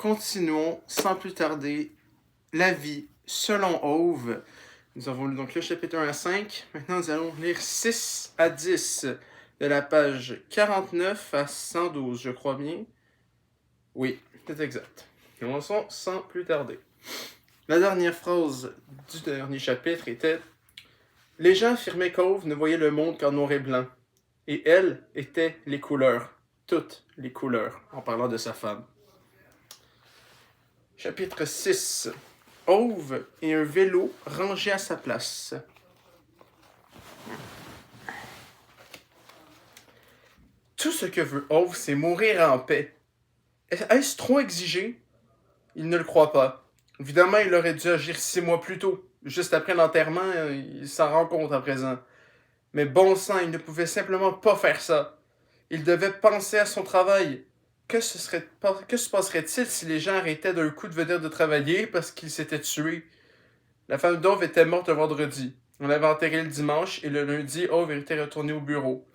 continuons sans plus tarder la vie selon Ove. Nous avons lu donc le chapitre 1 à 5. Maintenant, nous allons lire 6 à 10 de la page 49 à 112, je crois bien. Oui, c'est exact. Commençons sans plus tarder. La dernière phrase du dernier chapitre était « Les gens affirmaient qu'Ove ne voyait le monde qu'en noir et blanc, et elle était les couleurs, toutes les couleurs, en parlant de sa femme. » Chapitre 6. Ove et un vélo rangé à sa place. Tout ce que veut Ove, c'est mourir en paix. Est-ce trop exigé? Il ne le croit pas. Évidemment, il aurait dû agir 6 mois plus tôt. Juste après l'enterrement, il s'en rend compte à présent. Mais bon sang, il ne pouvait simplement pas faire ça. Il devait penser à son travail. Que se passerait-il si les gens arrêtaient d'un coup de venir de travailler parce qu'ils s'étaient tués? La femme d'Ove était morte le vendredi. On l'avait enterrée le dimanche et le lundi, Ove était retourné au bureau.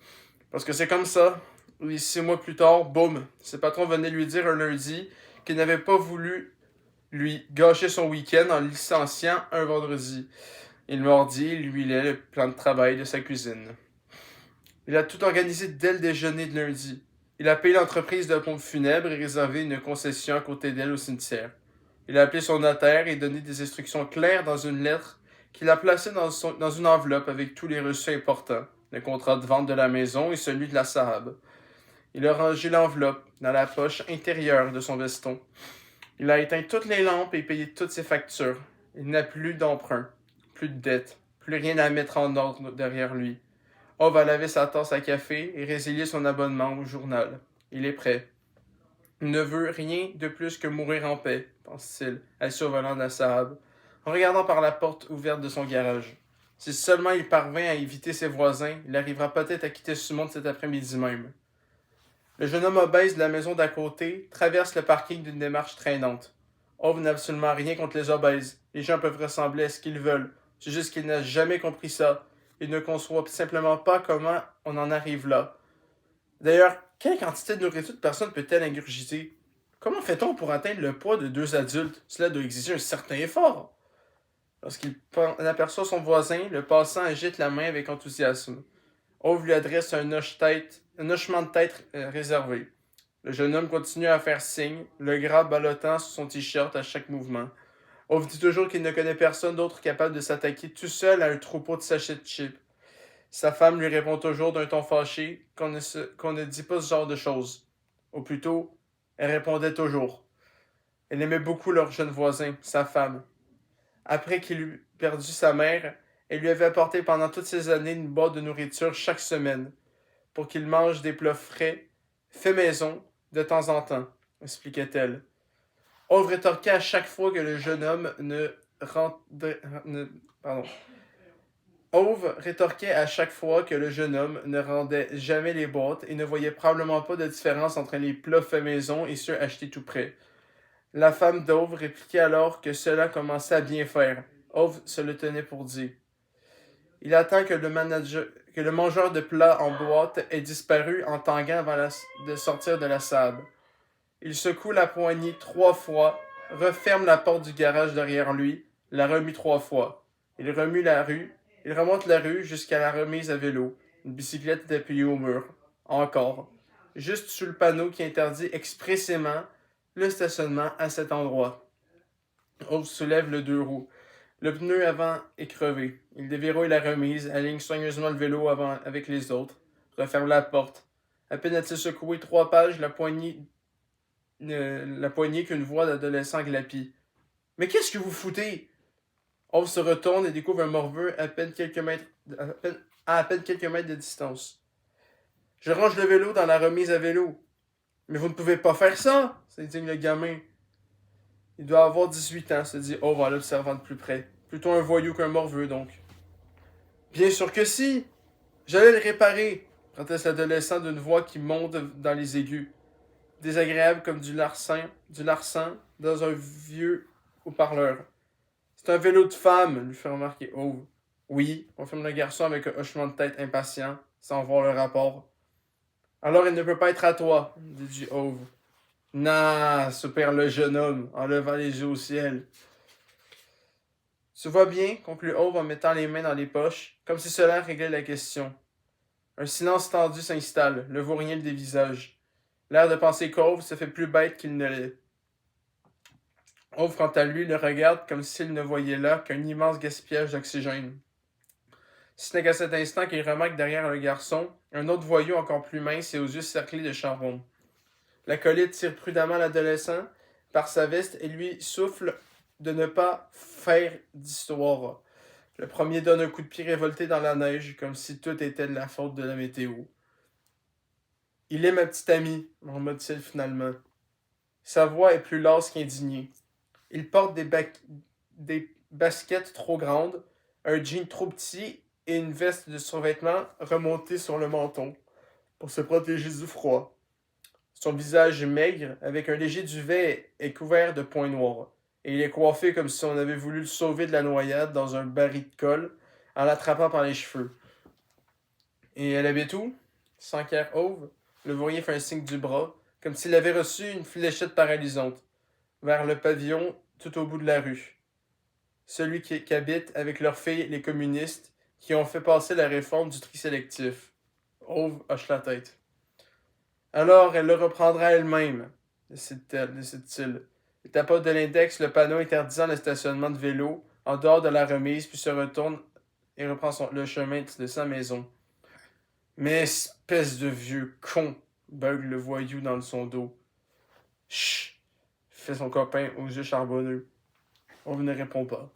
Parce que c'est comme ça. Et 6 mois plus tard, boum, ses patrons venaient lui dire un lundi qu'il n'avait pas voulu lui gâcher son week-end en licenciant un vendredi. Il mordit et lui huilait le plan de travail de sa cuisine. Il a tout organisé dès le déjeuner de lundi. Il a payé l'entreprise de pompe funèbre et réservé une concession à côté d'elle au cimetière. Il a appelé son notaire et donné des instructions claires dans une lettre qu'il a placée dans une enveloppe avec tous les reçus importants, le contrat de vente de la maison et celui de la Sahab. Il a rangé l'enveloppe dans la poche intérieure de son veston. Il a éteint toutes les lampes et payé toutes ses factures. Il n'a plus d'emprunt, plus de dettes, plus rien à mettre en ordre derrière lui. Ove a lavé sa tasse à café et résilié son abonnement au journal. Il est prêt. Il ne veut rien de plus que mourir en paix, pense-t-il, assis au volant de la Saab, en regardant par la porte ouverte de son garage. Si seulement il parvint à éviter ses voisins, il arrivera peut-être à quitter ce monde cet après-midi même. Le jeune homme obèse de la maison d'à côté traverse le parking d'une démarche traînante. Ove n'a absolument rien contre les obèses. Les gens peuvent ressembler à ce qu'ils veulent. C'est juste qu'il n'a jamais compris ça. Il ne conçoit simplement pas comment on en arrive là. D'ailleurs, quelle quantité de nourriture de personne peut-elle ingurgiter? Comment fait-on pour atteindre le poids de 2 adultes? Cela doit exiger un certain effort. Lorsqu'il aperçoit son voisin, le passant agite la main avec enthousiasme. Ove lui adresse un hochement de tête réservé. Le jeune homme continue à faire signe, le gras ballottant sur son t-shirt à chaque mouvement. Ove dit toujours qu'il ne connaît personne d'autre capable de s'attaquer tout seul à un troupeau de sachets de chips. Sa femme lui répond toujours d'un ton fâché qu'on ne dit pas ce genre de choses. Ou plutôt, elle répondait toujours. Elle aimait beaucoup leur jeune voisin, sa femme. Après qu'il eut perdu sa mère, elle lui avait apporté pendant toutes ces années une boîte de nourriture chaque semaine, pour qu'il mange des plats frais, faits maison, de temps en temps, expliquait-elle. Ove rétorquait à chaque fois que le jeune homme Ove rétorquait à chaque fois que le jeune homme ne rendait jamais les boîtes et ne voyait probablement pas de différence entre les plats faits maison et ceux achetés tout près. La femme d'Ove répliquait alors que cela commençait à bien faire. Ove se le tenait pour dit. Il attend que le mangeur de plats en boîte ait disparu en tanguant avant de sortir de la salle. Il secoue la poignée 3 fois, referme la porte du garage derrière lui, la remue 3 fois. Il remonte la rue jusqu'à la remise à vélo. Une bicyclette est appuyée au mur. Encore. Juste sous le panneau qui interdit expressément le stationnement à cet endroit. Ove soulève le 2 roues. Le pneu avant est crevé. Il déverrouille la remise, aligne soigneusement le vélo avec les autres, referme la porte. À peine a-t-il secoué 3 pages, la poignée qu'une voix d'adolescent glapit. « Mais qu'est-ce que vous foutez? » Ove se retourne et découvre un morveux à peine quelques mètres de distance. « Je range le vélo dans la remise à vélo. »« Mais vous ne pouvez pas faire ça, » s'indigne le gamin. Il doit avoir 18 ans, se dit Ove en l'observant de plus près. Plutôt un voyou qu'un morveux, donc. Bien sûr que si! J'allais le réparer, proteste l'adolescent d'une voix qui monte dans les aigus. Désagréable comme du larcin dans un vieux haut-parleur. C'est un vélo de femme, lui fait remarquer Ove. Oui, confirme le garçon avec un hochement de tête impatient, sans voir le rapport. Alors il ne peut pas être à toi, dit Ove. Nah, soupire le jeune homme en levant les yeux au ciel. Tu vois bien, conclut Ove en mettant les mains dans les poches, comme si cela réglait la question. Un silence tendu s'installe, le vaurien le dévisage. L'air de penser qu'Ove se fait plus bête qu'il ne l'est. Ove, quant à lui, le regarde comme s'il ne voyait là qu'un immense gaspillage d'oxygène. Ce n'est qu'à cet instant qu'il remarque derrière le garçon un autre voyou encore plus mince et aux yeux cerclés de charbon. L'acolyte tire prudemment l'adolescent par sa veste et lui souffle de ne pas faire d'histoire. Le premier donne un coup de pied révolté dans la neige, comme si tout était de la faute de la météo. Il est ma petite amie, murmure-t-il finalement. Sa voix est plus lasse qu'indignée. Il porte des baskets trop grandes, un jean trop petit et une veste de survêtement remontée sur le menton pour se protéger du froid. Son visage maigre, avec un léger duvet, est couvert de points noirs, et il est coiffé comme si on avait voulu le sauver de la noyade dans un baril de colle en l'attrapant par les cheveux. Et elle habite où? S'enquiert Ove. Le vaurien fait un signe du bras, comme s'il avait reçu une fléchette paralysante, vers le pavillon tout au bout de la rue. Celui qui habite avec leurs filles les communistes qui ont fait passer la réforme du tri sélectif. Ove hoche la tête. Alors elle le reprendra elle-même, décide-t-il. Il tapote de l'index le panneau interdisant le stationnement de vélos en dehors de la remise, puis se retourne et reprend le chemin de sa maison. Mais espèce de vieux con, bugle le voyou dans son dos. Chut, fait son copain aux yeux charbonneux. On ne répond pas.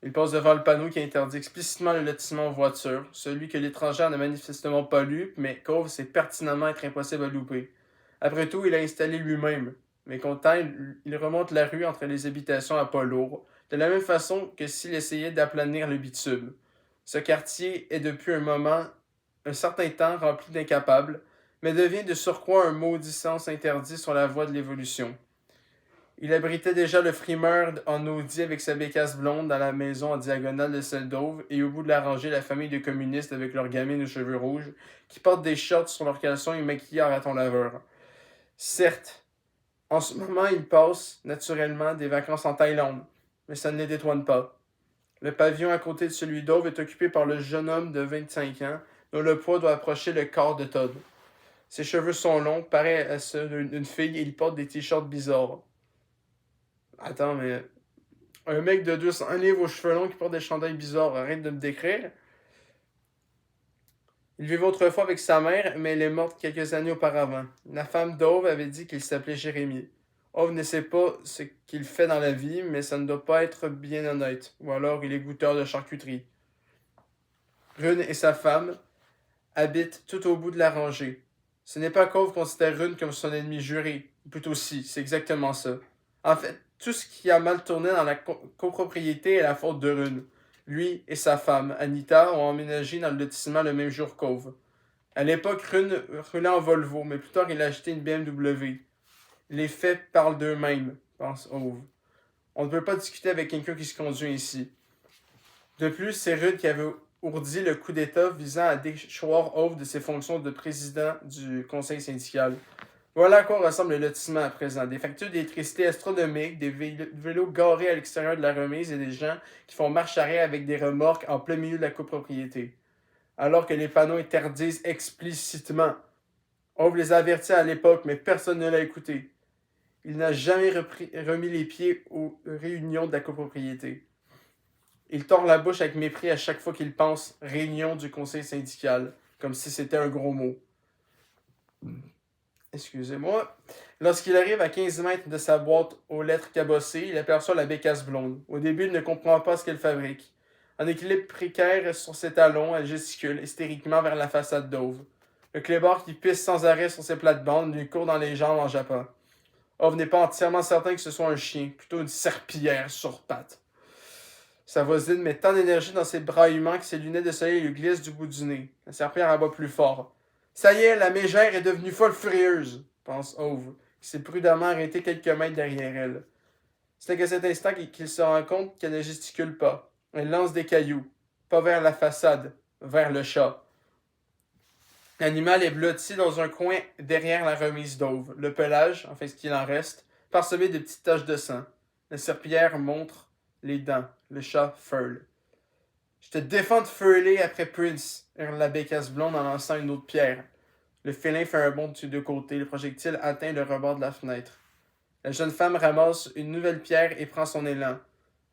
Il passe devant le panneau qui interdit explicitement le lotissement en voiture, celui que l'étrangère n'a manifestement pas lu, mais qu'Ove sait pertinemment être impossible à louper. Après tout, il l'a installé lui-même. Mais content, il remonte la rue entre les habitations à pas lourd, de la même façon que s'il essayait d'aplanir le bitume. Ce quartier est depuis un certain temps rempli d'incapables, mais devient de surcroît un maudit sens interdit sur la voie de l'évolution. Il abritait déjà le frimeur en Audi avec sa bécasse blonde dans la maison en diagonale de celle d'Auve, et au bout de la rangée, la famille de communistes avec leurs gamines aux cheveux rouges, qui portent des shorts sur leurs caleçons et maquillés en raton laveur. Certes, en ce moment, ils passent, naturellement, des vacances en Thaïlande, mais ça ne les détourne pas. Le pavillon à côté de celui d'Auve est occupé par le jeune homme de 25 ans, dont le poids doit approcher le quart de Todd. Ses cheveux sont longs, pareils à ceux d'une fille, et il porte des t-shirts bizarres. Attends, mais un mec de 200 livres aux cheveux longs qui porte des chandails bizarres, arrête de me décrire. Il vivait autrefois avec sa mère, mais elle est morte quelques années auparavant. La femme d'Ove avait dit qu'il s'appelait Jérémie. Ove ne sait pas ce qu'il fait dans la vie, mais ça ne doit pas être bien honnête. Ou alors il est goûteur de charcuterie. Rune et sa femme habitent tout au bout de la rangée. Ce n'est pas qu'Ove considère Rune comme son ennemi juré. Ou plutôt si, c'est exactement ça. En fait, tout ce qui a mal tourné dans la copropriété est la faute de Rune. Lui et sa femme, Anita, ont emménagé dans le lotissement le même jour qu'Ove. À l'époque, Rune roulait en Volvo, mais plus tard, il a acheté une BMW. Les faits parlent d'eux-mêmes, pense Ove. On ne peut pas discuter avec quelqu'un qui se conduit ainsi. De plus, c'est Rune qui avait ourdi le coup d'État visant à déchoir Ove de ses fonctions de président du conseil syndical. Voilà à quoi ressemble le lotissement à présent. Des factures d'électricité astronomiques, des vélos garés à l'extérieur de la remise et des gens qui font marche arrière avec des remorques en plein milieu de la copropriété. Alors que les panneaux interdisent explicitement. On les a avertis à l'époque, mais personne ne l'a écouté. Il n'a jamais remis les pieds aux réunions de la copropriété. Il tord la bouche avec mépris à chaque fois qu'il pense réunion du conseil syndical, comme si c'était un gros mot. Excusez-moi. Lorsqu'il arrive à 15 mètres de sa boîte aux lettres cabossées, il aperçoit la bécasse blonde. Au début, il ne comprend pas ce qu'elle fabrique. En équilibre précaire sur ses talons, elle gesticule hystériquement vers la façade d'Ove. Le clébard qui pisse sans arrêt sur ses plates-bandes lui court dans les jambes en jappant. Ove n'est pas entièrement certain que ce soit un chien, plutôt une serpillière sur pattes. Sa voisine met tant d'énergie dans ses braillements que ses lunettes de soleil lui glissent du bout du nez. La serpillière abat plus fort. Ça y est, la mégère est devenue folle furieuse, pense Ove, qui s'est prudemment arrêté quelques mètres derrière elle. C'est qu'à cet instant qu'il se rend compte qu'elle ne gesticule pas. Elle lance des cailloux, pas vers la façade, vers le chat. L'animal est blotti dans un coin derrière la remise d'Ove. Le pelage, enfin ce qu'il en reste, parsemé de petites taches de sang. La serpillière montre les dents. Le chat furle. Je te défends de furler après Prince, hurle la bécasse blonde en lançant une autre pierre. Le félin fait un bond de côté. Le projectile atteint le rebord de la fenêtre. La jeune femme ramasse une nouvelle pierre et prend son élan.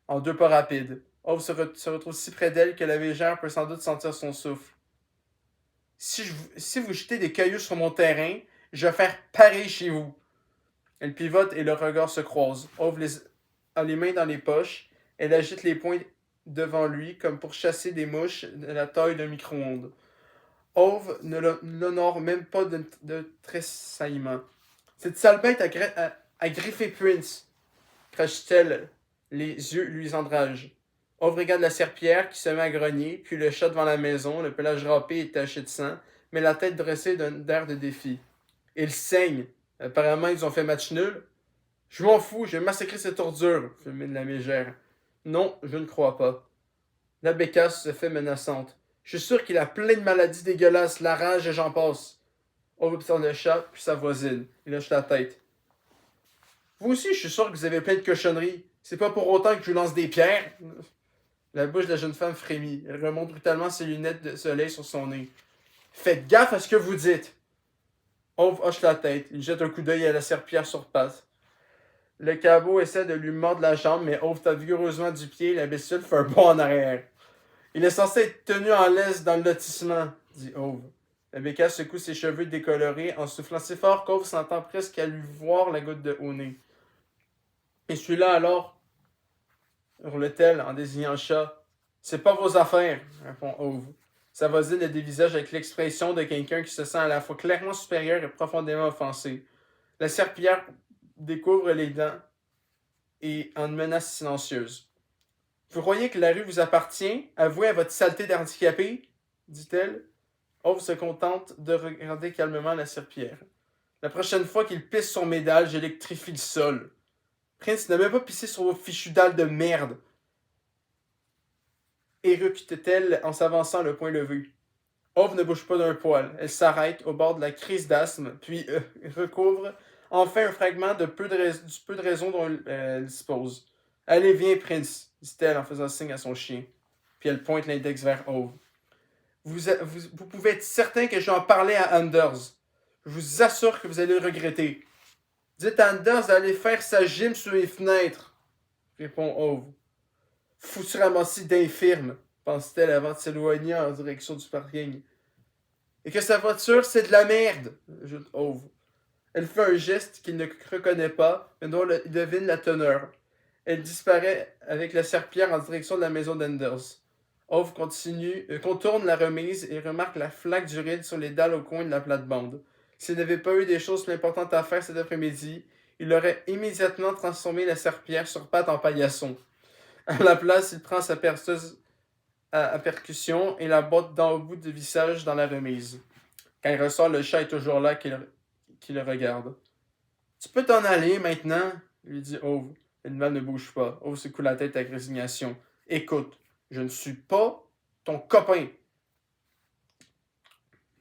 En deux pas rapides. Ove se retrouve si près d'elle que la végère peut sans doute sentir son souffle. Si vous jetez des cailloux sur mon terrain, je vais faire pareil chez vous. Elle pivote et le regard se croise. Ove a les mains dans les poches. Elle agite les poings devant lui comme pour chasser des mouches de la taille d'un micro-ondes. Ove ne l'honore même pas de tressaillement. Cette sale bête a griffé Prince, crache-t-elle, les yeux luisants de rage. Ove regarde la serpillière qui se met à grogner, puis le chat devant la maison, le pelage râpé et taché de sang, mais la tête dressée d'un air de défi. Il saigne. Apparemment, ils ont fait match nul. Je m'en fous, j'ai massacré cette ordure, fulmine la mégère. Non, je ne crois pas. La bécasse se fait menaçante. Je suis sûr qu'il a plein de maladies dégueulasses, la rage et j'en passe. On observe le chat, puis sa voisine. Il hoche la tête. Vous aussi, je suis sûr que vous avez plein de cochonneries. C'est pas pour autant que je vous lance des pierres. La bouche de la jeune femme frémit. Elle remonte brutalement ses lunettes de soleil sur son nez. Faites gaffe à ce que vous dites. Ove hoche la tête. Il jette un coup d'œil à la serpillière sur pattes. Le cabot essaie de lui mordre la jambe, mais Ove tape vigoureusement du pied et la bestiole fait un bond en arrière. Il est censé être tenu en laisse dans le lotissement, dit Ove. La bécasse secoue ses cheveux décolorés en soufflant si fort qu'Ove s'entend presque à lui voir la goutte de haut nez. Et celui-là alors, hurle-t-elle en désignant le chat. C'est pas vos affaires, répond Ove. Sa voisine le dévisage avec l'expression de quelqu'un qui se sent à la fois clairement supérieur et profondément offensé. La serpillière découvre les dents et en une menace silencieuse. Vous croyez que la rue vous appartient? Avouez à votre saleté d'handicapé, dit-elle. Ove se contente de regarder calmement la serpillière. La prochaine fois qu'il pisse son médaille, j'électrifie le sol. Prince n'a même pas pissé sur vos fichus dalles de merde. Éructe-t-elle en s'avançant le poing levé. Ove ne bouge pas d'un poil. Elle s'arrête au bord de la crise d'asthme, puis recouvre enfin un fragment du peu de raison dont elle dispose. Allez, viens, Prince, dit-elle en faisant signe à son chien. Puis elle pointe l'index vers Ove. Vous pouvez être certain que je vais en parler à Anders. Je vous assure que vous allez le regretter. Dites à Anders d'aller faire sa gym sur les fenêtres, répond Ove. Foutu ramassis d'infirme, pense-t-elle avant de s'éloigner en direction du parking. Et que sa voiture, c'est de la merde, ajoute Ove. Elle fait un geste qu'il ne reconnaît pas, mais dont il devine la teneur. Elle disparaît avec la serpillière en direction de la maison d'Enders. Ove contourne la remise et remarque la flaque d'urine sur les dalles au coin de la plate-bande. S'il n'avait pas eu des choses plus importantes à faire cet après-midi, il aurait immédiatement transformé la serpillière sur pattes en paillasson. À la place, il prend sa perceuse à percussion et la botte dans au bout du vissage dans la remise. Quand il ressort, le chat est toujours là qui le regarde. Tu peux t'en aller maintenant, lui dit Ove. L'animal ne bouge pas. Ove secoue la tête avec résignation. Écoute, je ne suis pas ton copain.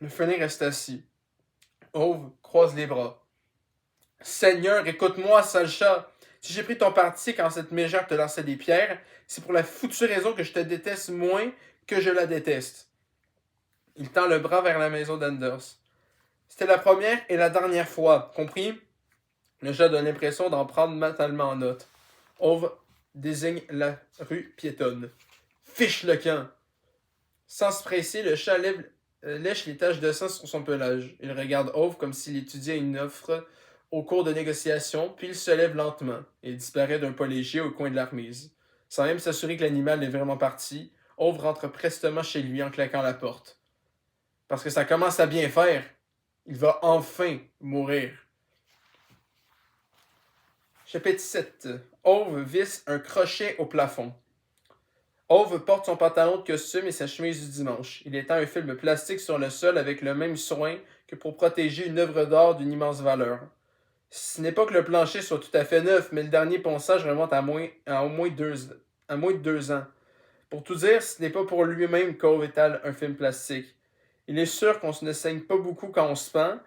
Le félin reste assis. Ove croise les bras. Seigneur, écoute-moi, sale chat. Si j'ai pris ton parti quand cette mégère te lançait des pierres, c'est pour la foutue raison que je te déteste moins que je la déteste. Il tend le bras vers la maison d'Anders. C'était la première et la dernière fois, compris? Le chat donne l'impression d'en prendre mentalement en note. Ove désigne la rue piétonne. Fiche le camp! Sans se presser, le chat lèche les taches de sang sur son pelage. Il regarde Ove comme s'il étudiait une offre au cours de négociation, puis il se lève lentement et disparaît d'un pas léger au coin de la remise. Sans même s'assurer que l'animal est vraiment parti, Ove rentre prestement chez lui en claquant la porte. Parce que ça commence à bien faire. Il va enfin mourir. Chapitre 7. Ove visse un crochet au plafond. Ove porte son pantalon de costume et sa chemise du dimanche. Il étend un film plastique sur le sol avec le même soin que pour protéger une œuvre d'art d'une immense valeur. Ce n'est pas que le plancher soit tout à fait neuf, mais le dernier ponçage remonte à au moins de 2 ans. Pour tout dire, ce n'est pas pour lui-même qu'Ove étale un film plastique. Il est sûr qu'on ne saigne pas beaucoup quand on se pend,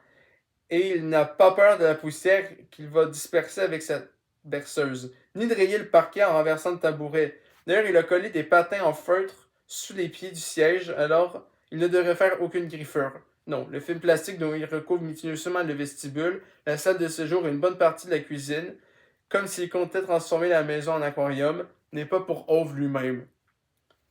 et il n'a pas peur de la poussière qu'il va disperser avec sa berceuse, ni de rayer le parquet en renversant le tabouret. D'ailleurs, il a collé des patins en feutre sous les pieds du siège, alors il ne devrait faire aucune griffure. Non, le film plastique dont il recouvre minutieusement le vestibule, la salle de séjour et une bonne partie de la cuisine, comme s'il comptait transformer la maison en aquarium, n'est pas pour Ove lui-même.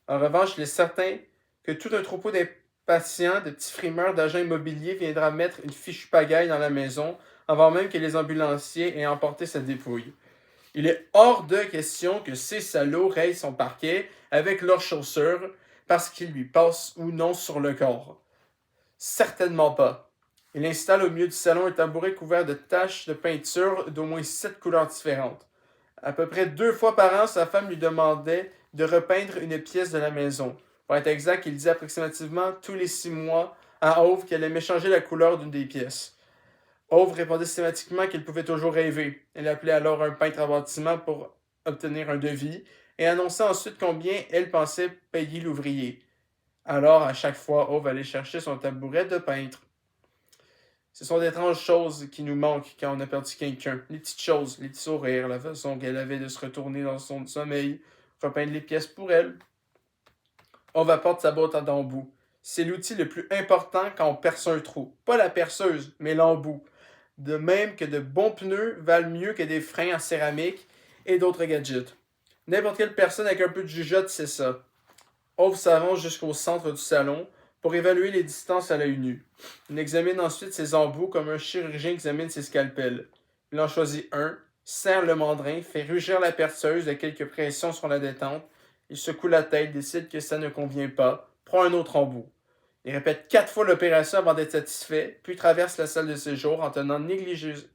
En revanche, il est certain que tout un troupeau d'impatients, de petits frimeurs d'agents immobiliers viendra mettre une fichue pagaille dans la maison avant même que les ambulanciers aient emporté sa dépouille. Il est hors de question que ces salauds rayent son parquet avec leurs chaussures parce qu'ils lui passent ou non sur le corps. Certainement pas. Il installe au milieu du salon un tabouret couvert de taches de peinture d'au moins 7 couleurs différentes. À peu près 2 fois par an, sa femme lui demandait de repeindre une pièce de la maison. Pour être exact, il disait approximativement tous les 6 mois à Ove qu'elle aimait changer la couleur d'une des pièces. Ove répondait systématiquement qu'il pouvait toujours rêver. Elle appelait alors un peintre en bâtiment pour obtenir un devis et annonçait ensuite combien elle pensait payer l'ouvrier. Alors, à chaque fois, Ove allait chercher son tabouret de peintre. Ce sont d'étranges choses qui nous manquent quand on a perdu quelqu'un. Les petites choses, les petits sourires, la façon qu'elle avait de se retourner dans son sommeil, repeindre les pièces pour elle. Ove apporte sa botte à embout. C'est l'outil le plus important quand on perce un trou. Pas la perceuse, mais l'embout. De même que de bons pneus valent mieux que des freins en céramique et d'autres gadgets. N'importe quelle personne avec un peu de jugeote sait ça. Ove s'avance jusqu'au centre du salon pour évaluer les distances à l'œil nu. Il examine ensuite ses embouts comme un chirurgien examine ses scalpels. Il en choisit un, serre le mandrin, fait rugir la perceuse de quelques pressions sur la détente. Il secoue la tête, décide que ça ne convient pas, prend un autre embout. Il répète 4 fois l'opération avant d'être satisfait, puis traverse la salle de séjour en tenant négligemment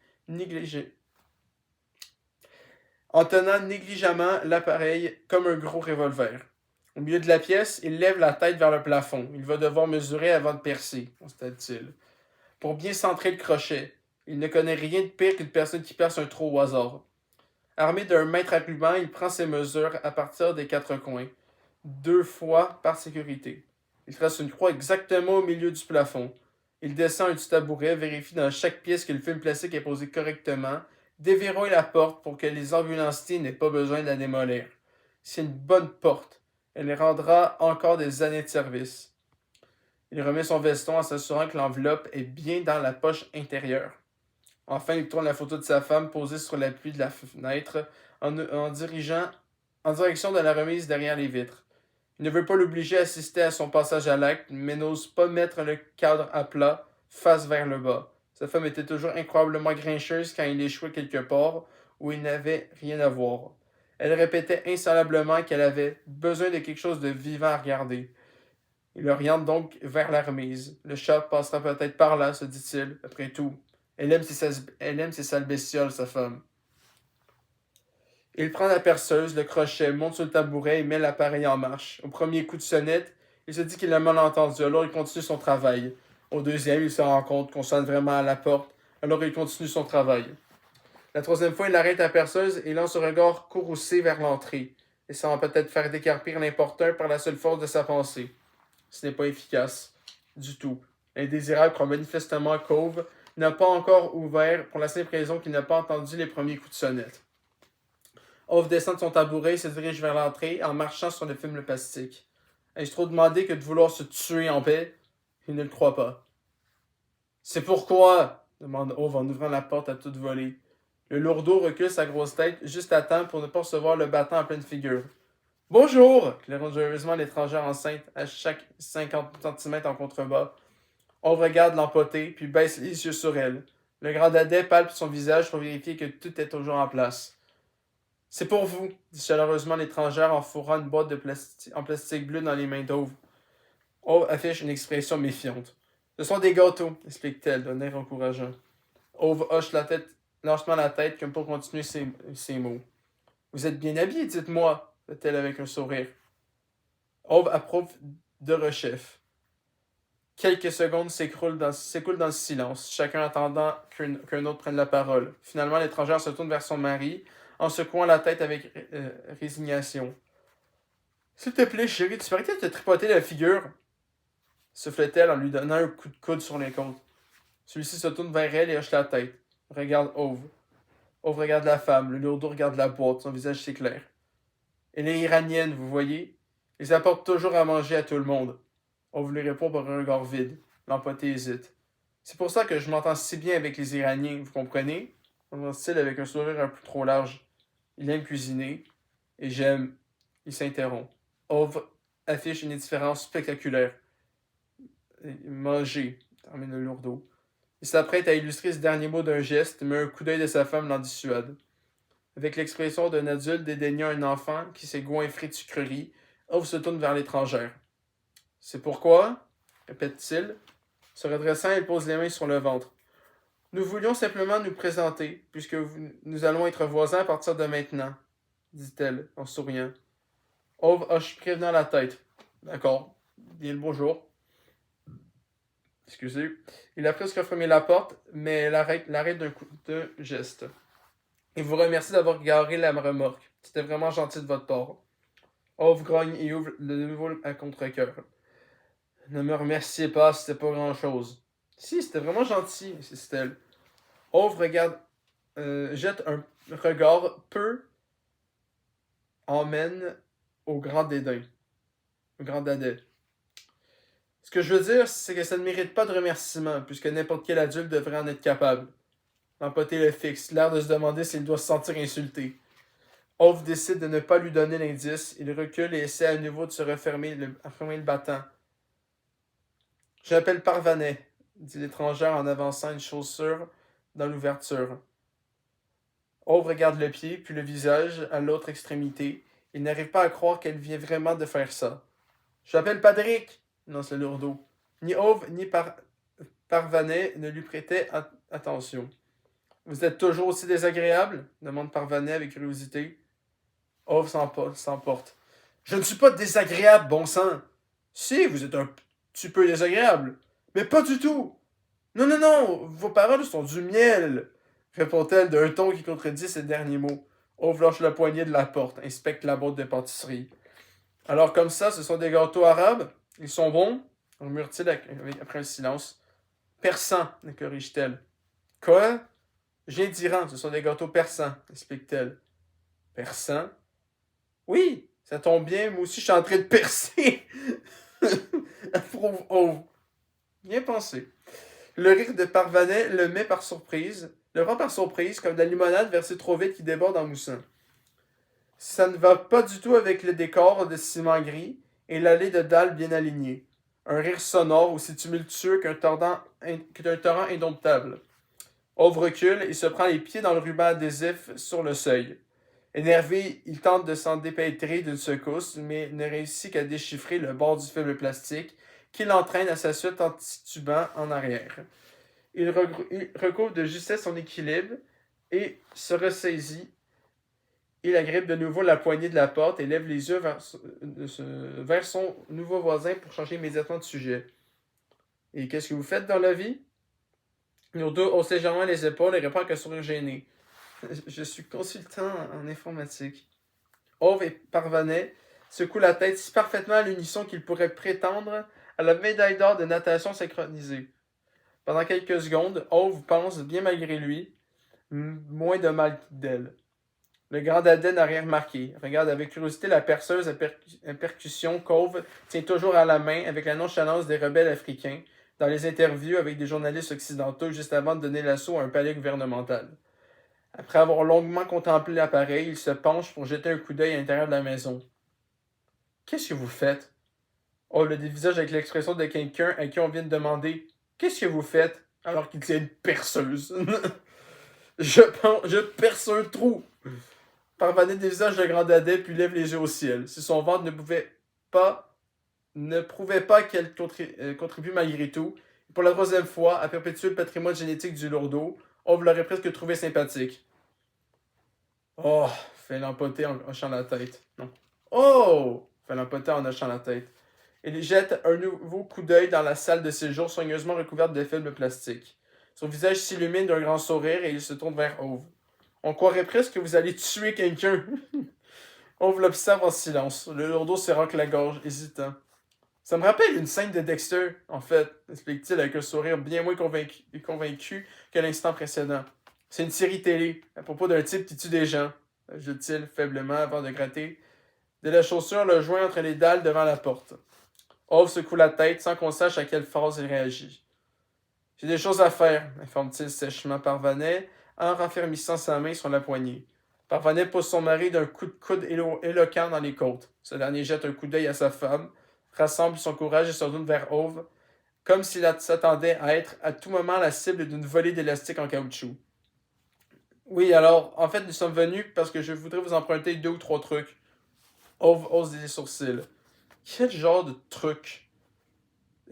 l'appareil comme un gros revolver. Au milieu de la pièce, il lève la tête vers le plafond. Il va devoir mesurer avant de percer, constate-t-il. Pour bien centrer le crochet, il ne connaît rien de pire qu'une personne qui perce un trou au hasard. Armé d'un mètre à ruban, il prend ses mesures à partir des 4 coins, 2 fois par sécurité. Il trace une croix exactement au milieu du plafond. Il descend du tabouret, vérifie dans chaque pièce que le film plastique est posé correctement, déverrouille la porte pour que les ambulanciers n'aient pas besoin de la démolir. C'est une bonne porte. Elle les rendra encore des années de service. Il remet son veston en s'assurant que l'enveloppe est bien dans la poche intérieure. Enfin, il tourne la photo de sa femme posée sur l'appui de la fenêtre en direction de la remise derrière les vitres. Il ne veut pas l'obliger à assister à son passage à l'acte, mais n'ose pas mettre le cadre à plat, face vers le bas. Sa femme était toujours incroyablement grincheuse quand il échouait quelque part où il n'avait rien à voir. Elle répétait insalablement qu'elle avait besoin de quelque chose de vivant à regarder. Il oriente donc vers la remise. Le chat passera peut-être par là, se dit-il, après tout. Elle aime ses sales bestioles, sa femme. Il prend la perceuse, le crochet, monte sur le tabouret et met l'appareil en marche. Au premier coup de sonnette, il se dit qu'il a mal entendu, alors il continue son travail. Au deuxième, il se rend compte qu'on sonne vraiment à la porte, alors il continue son travail. La troisième fois, il arrête la perceuse et lance un regard courroucé vers l'entrée, essayant peut-être faire décarpir l'importun par la seule force de sa pensée. Ce n'est pas efficace. Du tout. L'indésirable croit manifestement qu'Ove n'a pas encore ouvert pour la simple raison qu'il n'a pas entendu les premiers coups de sonnette. Ove descend de son tabouret et se dirige vers l'entrée en marchant sur le film plastique. Est-ce trop demandé que de vouloir se tuer en paix? Il ne le croit pas. C'est pourquoi? Demande Ove en ouvrant la porte à toute volée. Le lourdeau recule sa grosse tête juste à temps pour ne pas recevoir le battant en pleine figure. Bonjour! Claironne joyeusement l'étrangère enceinte à chaque 50 cm en contrebas. On regarde l'empoté, puis baisse les yeux sur elle. Le grand dadais palpe son visage pour vérifier que tout est toujours en place. C'est pour vous, dit chaleureusement l'étrangère en fourrant une boîte en plastique bleu dans les mains d'Ove. Ove affiche une expression méfiante. Ce sont des gâteaux, explique-t-elle d'un air encourageant. Ove hoche lâchement la tête comme pour continuer ses mots. Vous êtes bien habillé, dites-moi, fait-elle avec un sourire. Ove approuve de rechef. Quelques secondes s'écoulent dans le silence, chacun attendant qu'un autre prenne la parole. Finalement, l'étrangère se tourne vers son mari, en secouant la tête avec résignation. S'il te plaît, chérie, tu pourrais peut-être te tripoter la figure. souffle-t-elle en lui donnant un coup de coude sur les côtes. Celui-ci se tourne vers elle et hoche la tête. Regarde Ove. Ove regarde la femme, le lourdeau regarde la boîte, son visage s'éclaire. Elle est iranienne, vous voyez? Ils apportent toujours à manger à tout le monde. Ove lui répond par un regard vide. L'empoté hésite. C'est pour ça que je m'entends si bien avec les Iraniens, vous comprenez? Commence-t-il avec un sourire un peu trop large. Il aime cuisiner. Et j'aime. Il s'interrompt. Ove affiche une indifférence spectaculaire. Manger, termine le lourdeau. Il s'apprête à illustrer ce dernier mot d'un geste, mais un coup d'œil de sa femme l'en dissuade. Avec l'expression d'un adulte dédaignant un enfant qui s'est goinfré de sucreries, Ove se tourne vers l'étrangère. C'est pourquoi, répète-t-il, se redressant, il pose les mains sur le ventre. Nous voulions simplement nous présenter, puisque nous allons être voisins à partir de maintenant, dit-elle, en souriant. Ove hoche prévenant la tête. D'accord, bien le bonjour. Excusez. Il a presque fermé la porte, mais elle l'arrête d'un coup de geste. Il vous remercie d'avoir garé la remorque. C'était vraiment gentil de votre part. Ove grogne et ouvre de nouveau à contre-cœur. Ne me remerciez pas, c'était pas grand-chose. Si, c'était vraiment gentil, insiste-t-elle. Ove jette un regard peu emmène au grand dédain. Au grand dadais. Ce que je veux dire, c'est que ça ne mérite pas de remerciement, puisque n'importe quel adulte devrait en être capable. L'empoté le fixe, l'air de se demander s'il doit se sentir insulté. Ove décide de ne pas lui donner l'indice. Il recule et essaie à nouveau de se refermer le battant. J'appelle Parvanet, dit l'étrangère en avançant une chaussure dans l'ouverture. Ove regarde le pied, puis le visage, à l'autre extrémité. Il n'arrive pas à croire qu'elle vient vraiment de faire ça. J'appelle Padrick, lance le lourdeau. Ni Ove ni Parvanet ne lui prêtaient attention. Vous êtes toujours aussi désagréable demande Parvanet avec curiosité. Ove s'emporte. Je ne suis pas désagréable, bon sang. Si, vous êtes un petit peu désagréable. Mais pas du tout. Non, non, non, vos paroles sont du miel, répond-elle d'un ton qui contredit ses derniers mots. Ove lâche la poignée de la porte, inspecte la boîte de pâtisserie. Alors comme ça, ce sont des gâteaux arabes? Ils sont bons? Murmure-t-il après un silence. Persans, corrige-t-elle. Quoi? J'ai d'Iran, ce sont des gâteaux persans, explique-t-elle. Persans? Oui, ça tombe bien, moi aussi je suis en train de percer. Approuve Ove. Bien pensé. Le rire de Parvanet le prend par surprise, comme de la limonade versée trop vite qui déborde en moussant. Ça ne va pas du tout avec le décor de ciment gris et l'allée de dalles bien alignée. Un rire sonore aussi tumultueux qu'un torrent indomptable. Ove recule et se prend les pieds dans le ruban adhésif sur le seuil. Énervé, il tente de s'en dépêtrer d'une secousse, mais ne réussit qu'à déchiffrer le bord du fibre plastique qui l'entraîne à sa suite en titubant en arrière. Il recouvre de justesse son équilibre et se ressaisit. Il agrippe de nouveau la poignée de la porte et lève les yeux vers son nouveau voisin pour changer immédiatement de sujet. Et qu'est-ce que vous faites dans la vie? Lourdeau hausse légèrement les épaules et répond avec un sourire gêné. Je suis consultant en informatique. Ove et Parvanet secouent la tête si parfaitement à l'unisson qu'ils pourraient prétendre à la médaille d'or de natation synchronisée. Pendant quelques secondes, Ove pense, bien malgré lui, moins de mal d'elle. Le grand dadais n'a rien remarqué. Regarde avec curiosité la perceuse à percussion qu'Ove tient toujours à la main avec la nonchalance des rebelles africains dans les interviews avec des journalistes occidentaux juste avant de donner l'assaut à un palais gouvernemental. Après avoir longuement contemplé l'appareil, il se penche pour jeter un coup d'œil à l'intérieur de la maison. Qu'est-ce que vous faites? Oh, le dévisage avec l'expression de quelqu'un à qui on vient de demander qu'est-ce que vous faites alors qu'il tient une perceuse. Je perce un trou. Parvanet dévisage le grand dadais puis lève les yeux au ciel. Si son ventre ne prouvait pas qu'elle contribue malgré tout, et pour la troisième fois, à perpétuer le patrimoine génétique du lourdeau, on l'aurait presque trouvé sympathique. Oh, fait l'empoté en hochant la tête. Non. Oh, fait l'empoté en hochant la tête. Il jette un nouveau coup d'œil dans la salle de séjour soigneusement recouverte de film plastique. Son visage s'illumine d'un grand sourire et il se tourne vers Ove. On croirait presque que vous allez tuer quelqu'un. Ove l'observe en silence. Le lourdeau se racle la gorge, hésitant. Ça me rappelle une scène de Dexter, en fait, explique-t-il avec un sourire bien moins convaincu que l'instant précédent. C'est une série télé, à propos d'un type qui tue des gens, ajoute-t-il faiblement avant de gratter de la chaussure le joint entre les dalles devant la porte. Ove secoue la tête sans qu'on sache à quelle phrase il réagit. J'ai des choses à faire, informe-t-il sèchement Parvanet en raffermissant sa main sur la poignée. Parvanet pousse son mari d'un coup de coude éloquent dans les côtes. Ce dernier jette un coup d'œil à sa femme, rassemble son courage et se tourne vers Ove, comme s'il s'attendait à être à tout moment la cible d'une volée d'élastique en caoutchouc. Oui, alors, en fait, nous sommes venus parce que je voudrais vous emprunter 2 ou 3 trucs. Ove hausse des sourcils. Quel genre de truc?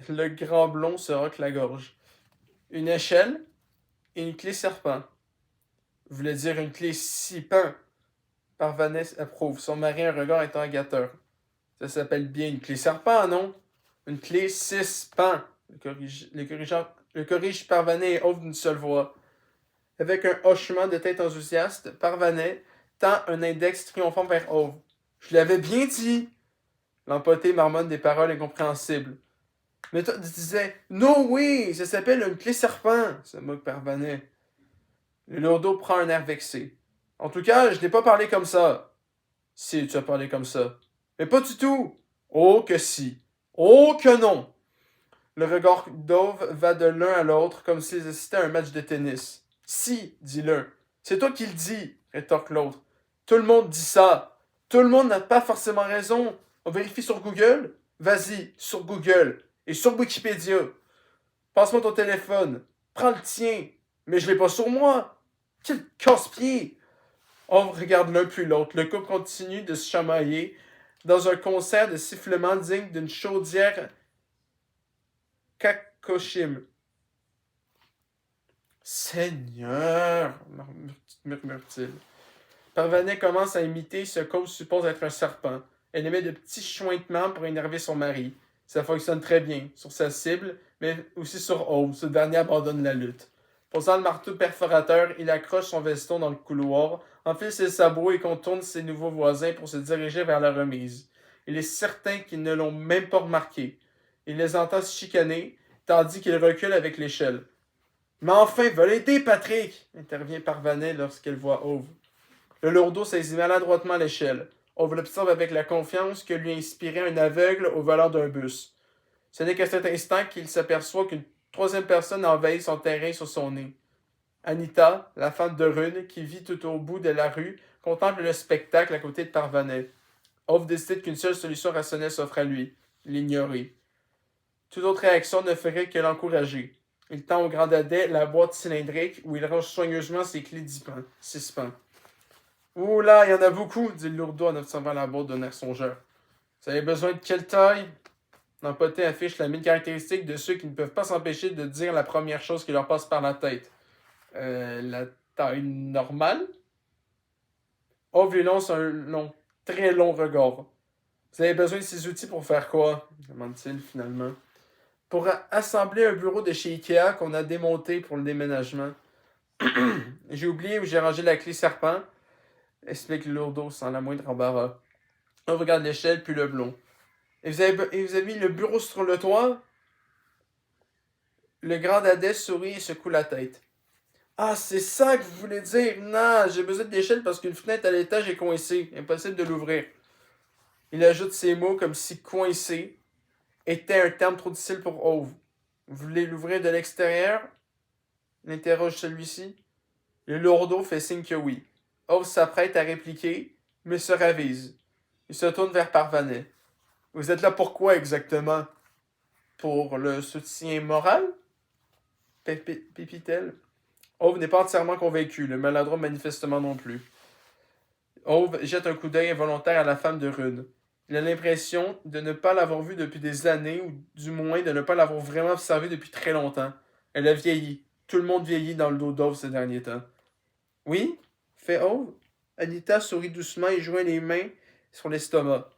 Le grand blond se roque la gorge. Une échelle et une clé serpent. Vous voulez dire une clé six-pans? Parvanès approuve. Son mari a un regard interrogateur. Ça s'appelle bien une clé serpent, non? Une clé six-pans. Le corrige Parvanet et Ove d'une seule voix. Avec un hochement de tête enthousiaste, Parvanet tend un index triomphant vers Ove. Je l'avais bien dit! L'empoté marmonne des paroles incompréhensibles. Mais toi, tu disais, non, oui, ça s'appelle une clé serpent, se moque Parvanet. Le lourdeau prend un air vexé. En tout cas, je n'ai pas parlé comme ça. Si, tu as parlé comme ça. Mais pas du tout. Oh que si. Oh que non. Le regard d'Ove va de l'un à l'autre comme s'ils assistaient à un match de tennis. Si, dit l'un. C'est toi qui le dis, rétorque l'autre. Tout le monde dit ça. Tout le monde n'a pas forcément raison. On vérifie sur Google? Vas-y, sur Google. Et sur Wikipédia. Passe-moi ton téléphone. Prends le tien. Mais je l'ai pas sur moi. Quel casse-pied. On regarde l'un puis l'autre. Le couple continue de se chamailler dans un concert de sifflements digne d'une chaudière Kakoshim. Seigneur, murmure-t-il. Parvanet commence à imiter ce qu'Ove suppose être un serpent. Elle émet de petits chointements pour énerver son mari. Ça fonctionne très bien, sur sa cible, mais aussi sur Ove. Ce dernier abandonne la lutte. Posant le marteau perforateur, il accroche son veston dans le couloir, enfile ses sabots et contourne ses nouveaux voisins pour se diriger vers la remise. Il est certain qu'ils ne l'ont même pas remarqué. Il les entend se chicaner, tandis qu'il recule avec l'échelle. Mais enfin, va l'aider, Patrick! Intervient Parvanet lorsqu'elle voit Ove. Le lourdeau saisit maladroitement l'échelle. Ove l'observe avec la confiance que lui inspirait un aveugle au volant d'un bus. Ce n'est qu'à cet instant qu'il s'aperçoit qu'une troisième personne a envahi son terrain sur son nez. Anita, la femme de Rune, qui vit tout au bout de la rue, contemple le spectacle à côté de Parvanet. Ove décide qu'une seule solution rationnelle s'offre à lui, l'ignorer. Toute autre réaction ne ferait que l'encourager. Il tend au grand dadais la boîte cylindrique où il range soigneusement ses clés six pans. Ouh là, il y en a beaucoup, dit le lourdeau en observant la boîte d'un air songeur. Vous avez besoin de quelle taille? L'empoté affiche la mine caractéristique de ceux qui ne peuvent pas s'empêcher de dire la première chose qui leur passe par la tête. La taille normale? Ove lui lance un long, très long regard. Vous avez besoin de ces outils pour faire quoi? Demande-t-il finalement. Pour assembler un bureau de chez Ikea qu'on a démonté pour le déménagement. J'ai oublié où j'ai rangé la clé serpent, explique Lourdeau sans la moindre embarras. On regarde l'échelle puis le blond. Et vous avez mis le bureau sur le toit? Le grand dadais sourit et secoue la tête. Ah, c'est ça que vous voulez dire? Non, j'ai besoin d'échelle parce qu'une fenêtre à l'étage est coincée. Impossible de l'ouvrir. Il ajoute ces mots comme si coincé était un terme trop difficile pour Ove. Vous voulez l'ouvrir de l'extérieur? L'interroge celui-ci. Le lourdeau fait signe que oui. Ove s'apprête à répliquer, mais se ravise. Il se tourne vers Parvanet. Vous êtes là pour quoi exactement? Pour le soutien moral? Pépit-elle. Ove n'est pas entièrement convaincu, le maladroit manifestement non plus. Ove jette un coup d'œil involontaire à la femme de Rune. Il a l'impression de ne pas l'avoir vue depuis des années, ou du moins de ne pas l'avoir vraiment observée depuis très longtemps. Elle a vieilli. Tout le monde vieillit dans le dos d'Ove ces derniers temps. Oui? Fait Ove. Anita sourit doucement et joint les mains sur l'estomac.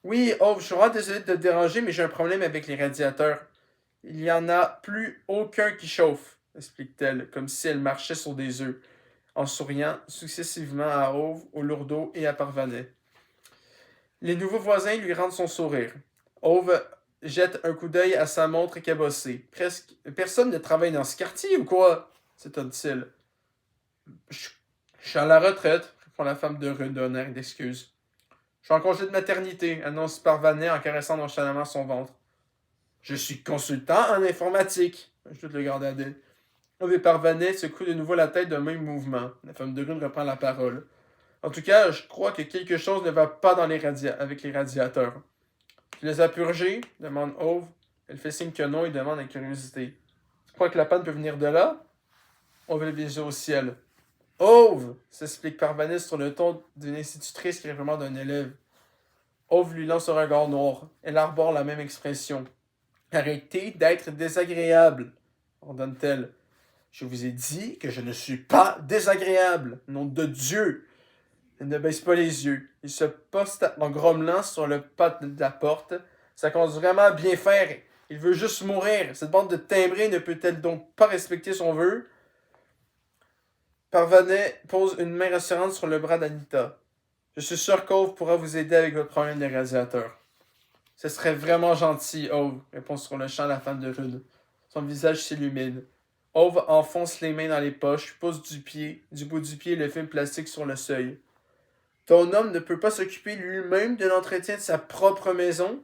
Oui, Ove, je suis vraiment désolé de te déranger, mais j'ai un problème avec les radiateurs. Il n'y en a plus aucun qui chauffe, explique-t-elle, comme si elle marchait sur des œufs, en souriant successivement à Ove, au lourdeau et à Parvanet. Les nouveaux voisins lui rendent son sourire. Ove jette un coup d'œil à sa montre cabossée. Presque personne ne travaille dans ce quartier ou quoi? S'étonne-t-il. Je je suis à la retraite, répond la femme de rue d'un air d'excuse. Je suis en congé de maternité, annonce Parvanet en caressant nonchalamment son ventre. Je suis consultant en informatique, ajoute le garde-à-dé. Ove Parvanet secoue de nouveau la tête d'un même mouvement. La femme de rue reprend la parole. En tout cas, je crois que quelque chose ne va pas dans avec les radiateurs. Tu les as purgés? Demande Ove. Elle fait signe que non et demande avec curiosité. Tu crois que la panne peut venir de là? Ove lève les yeux au ciel. Ove! S'explique Parvanet sur le ton d'une institutrice qui réprimande d'un élève. Ove lui lance un regard noir. Elle arbore la même expression. Arrêtez d'être désagréable, ordonne-t-elle. Je vous ai dit que je ne suis pas désagréable, nom de Dieu. Elle ne baisse pas les yeux. Il se poste en grommelant sur le pas de la porte. Ça compte vraiment bien faire. Il veut juste mourir. Cette bande de timbrés ne peut-elle donc pas respecter son vœu? Parvanet pose une main rassurante sur le bras d'Anita. Je suis sûr qu'Ove pourra vous aider avec votre problème de radiateur. Ce serait vraiment gentil, Ove, répond sur le champ la femme de rude. Son visage s'illumine. Ove enfonce les mains dans les poches, pose du bout du pied le film plastique sur le seuil. Ton homme ne peut pas s'occuper lui-même de l'entretien de sa propre maison?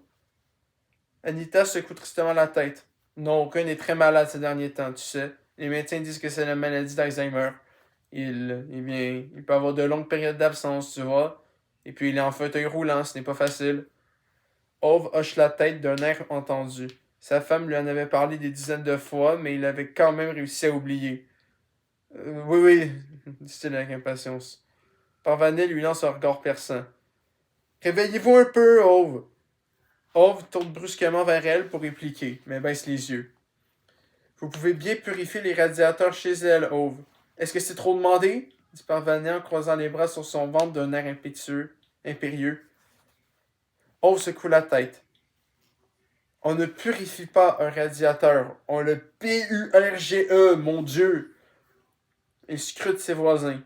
Anita secoue tristement la tête. Non, Rune est très malade ces derniers temps, tu sais. Les médecins disent que c'est la maladie d'Alzheimer. Il peut avoir de longues périodes d'absence, tu vois. Et puis il est en fauteuil roulant, ce n'est pas facile. Ove hoche la tête d'un air entendu. Sa femme lui en avait parlé des dizaines de fois, mais il avait quand même réussi à oublier. Oui, dit-il avec impatience. Parvanet lui lance un regard perçant. Réveillez-vous un peu, Ove. Ove tourne brusquement vers elle pour répliquer, mais baisse les yeux. Vous pouvez bien purifier les radiateurs chez elle, Ove. Est-ce que c'est trop demandé? Dit Parvanet en croisant les bras sur son ventre d'un air impérieux. Ove secoue la tête. On ne purifie pas un radiateur. On le PURGE, mon Dieu. Il scrute ses voisins.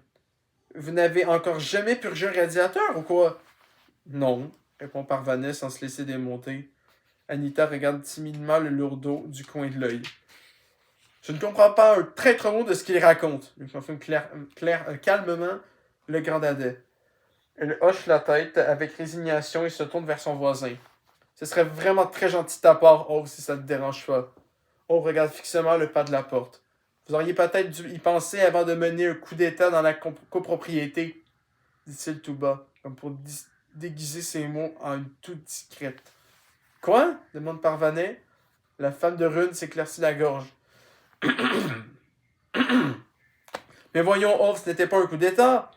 Vous n'avez encore jamais purgé un radiateur ou quoi? Non, répond Parvanet sans se laisser démonter. Anita regarde timidement le lourdeau du coin de l'œil. Je ne comprends pas un traître mot de ce qu'il raconte, lui confirme calmement le grand dadais. Elle hoche la tête avec résignation et se tourne vers son voisin. Ce serait vraiment très gentil de ta part, Ove, si ça ne te dérange pas. Ove regarde fixement le pas de la porte. Vous auriez peut-être dû y penser avant de mener un coup d'état dans la copropriété, dit-il tout bas, comme pour déguiser ses mots en une toute discrète. Quoi? Demande Parvanet. La femme de Rune s'éclaircit la gorge. Mais voyons, Ove, ce n'était pas un coup d'état.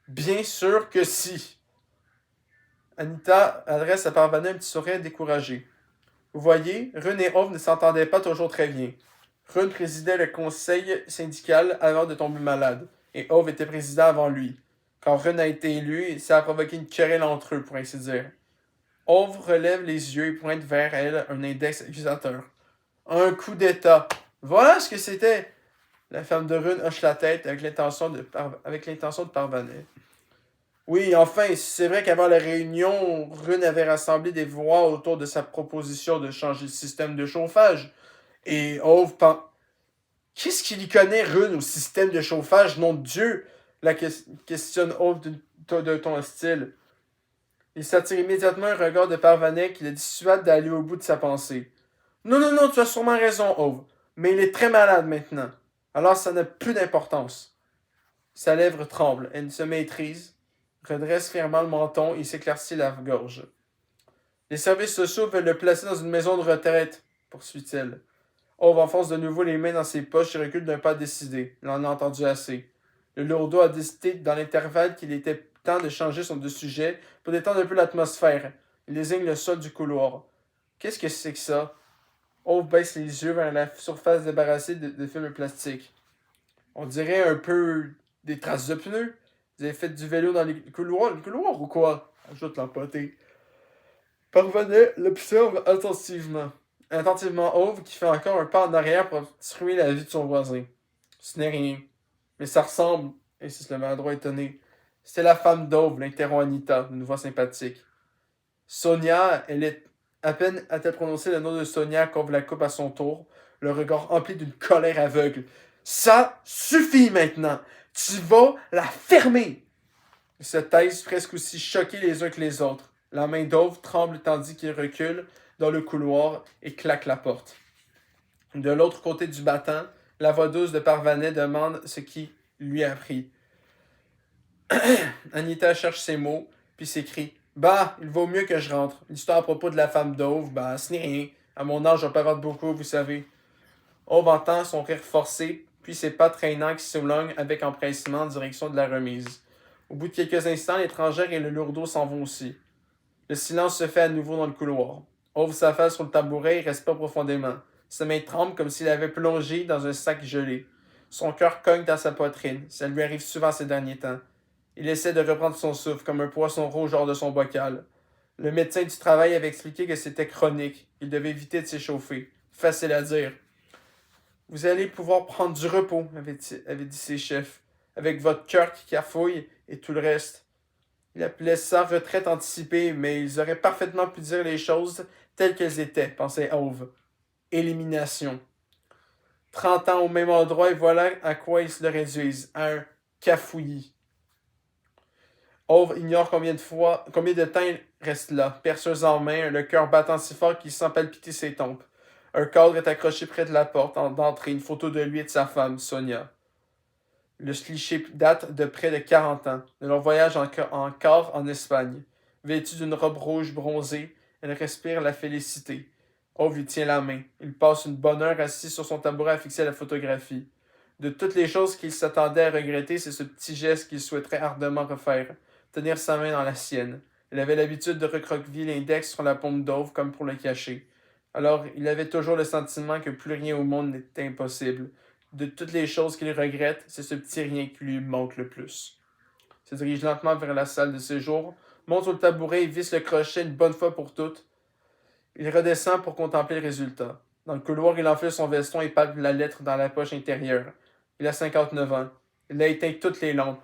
Bien sûr que si. Anita adresse à Parvanet un petit sourire découragé. Vous voyez, Rune et Ove ne s'entendaient pas toujours très bien. Rune présidait le conseil syndical avant de tomber malade, et Ove était président avant lui. Quand Rune a été élu, ça a provoqué une querelle entre eux, pour ainsi dire. Ove relève les yeux et pointe vers elle un index accusateur. Un coup d'état. Voilà ce que c'était. La femme de Rune hoche la tête avec l'intention de Parvanet. Oui, enfin, c'est vrai qu'avant la réunion, Rune avait rassemblé des voix autour de sa proposition de changer le système de chauffage. Et Ove Qu'est-ce qu'il y connaît, Rune, au système de chauffage, nom de Dieu? La questionne Ove de ton hostile. Il s'attire immédiatement un regard de Parvanet qui le dissuade d'aller au bout de sa pensée. Non, tu as sûrement raison, Ove. Mais il est très malade maintenant. Alors ça n'a plus d'importance. Sa lèvre tremble. Elle se maîtrise, redresse fièrement le menton et s'éclaircit la gorge. Les services sociaux veulent le placer dans une maison de retraite, poursuit-elle. Ove enfonce de nouveau les mains dans ses poches et recule d'un pas décidé. Il en a entendu assez. Le lourdeau a décidé dans l'intervalle qu'il était temps de changer son sujet pour détendre un peu l'atmosphère. Il désigne le sol du couloir. Qu'est-ce que c'est que ça? Ove baisse les yeux vers la surface débarrassée de film plastique. On dirait un peu des traces de pneus. Vous avez fait du vélo dans les couloirs ou quoi? Ajoute l'empoté. Parvanet l'observe attentivement Ove qui fait encore un pas en arrière pour obstruer la vue de son voisin. Ce n'est rien. Mais ça ressemble, insiste le maladroit étonné. C'est la femme d'Ove, l'interrompt Anita, d'une voix sympathique. Sonia, elle est À peine a-t-elle prononcé le nom de Sonia qu'ouvre la coupe à son tour, le regard empli d'une colère aveugle. Ça suffit maintenant! Tu vas la fermer! Ils se taisent presque aussi choqués les uns que les autres. La main d'Ove tremble tandis qu'il recule dans le couloir et claque la porte. De l'autre côté du battant, la voix douce de Parvanet demande ce qui lui a appris. Anita cherche ses mots, puis s'écrie. Bah, il vaut mieux que je rentre. L'histoire à propos de la femme d'Ove, bah, ce n'est rien. À mon âge, je vais pas vendre beaucoup, vous savez. Ove entend son rire forcé, puis ses pas traînants qui s'éloignent avec empressement en direction de la remise. Au bout de quelques instants, l'étrangère et le lourdeau s'en vont aussi. Le silence se fait à nouveau dans le couloir. Ove s'affaisse sur le tabouret et respire profondément. Ses mains tremblent comme s'il avait plongé dans un sac gelé. Son cœur cogne dans sa poitrine. Ça lui arrive souvent ces derniers temps. Il essaie de reprendre son souffle comme un poisson rouge hors de son bocal. Le médecin du travail avait expliqué que c'était chronique. Il devait éviter de s'échauffer. Facile à dire. Vous allez pouvoir prendre du repos, avait dit ses chefs, avec votre cœur qui cafouille et tout le reste. Il appelait ça retraite anticipée, mais ils auraient parfaitement pu dire les choses telles qu'elles étaient, pensait Ove. Élimination. 30 ans au même endroit et voilà à quoi ils se le réduisent, à un cafouillis. Ove ignore combien de temps il reste là, perceuse en main, le cœur battant si fort qu'il sent palpiter ses tempes. Un cadre est accroché près de la porte d'entrée, une photo de lui et de sa femme, Sonia. Le cliché date de près de 40 ans, de leur voyage en car en Espagne. Vêtue d'une robe rouge bronzée, elle respire la félicité. Ove lui tient la main. Il passe une bonne heure assis sur son tabouret à fixer la photographie. De toutes les choses qu'il s'attendait à regretter, c'est ce petit geste qu'il souhaiterait ardemment refaire. Tenir sa main dans la sienne. Il avait l'habitude de recroqueviller l'index sur la paume d'Ove comme pour le cacher. Alors, il avait toujours le sentiment que plus rien au monde n'était impossible. De toutes les choses qu'il regrette, c'est ce petit rien qui lui manque le plus. Il se dirige lentement vers la salle de séjour, monte sur le tabouret et visse le crochet une bonne fois pour toutes. Il redescend pour contempler le résultat. Dans le couloir, il enfile son veston et palpe la lettre dans la poche intérieure. Il a 59 ans. Il a éteint toutes les lampes,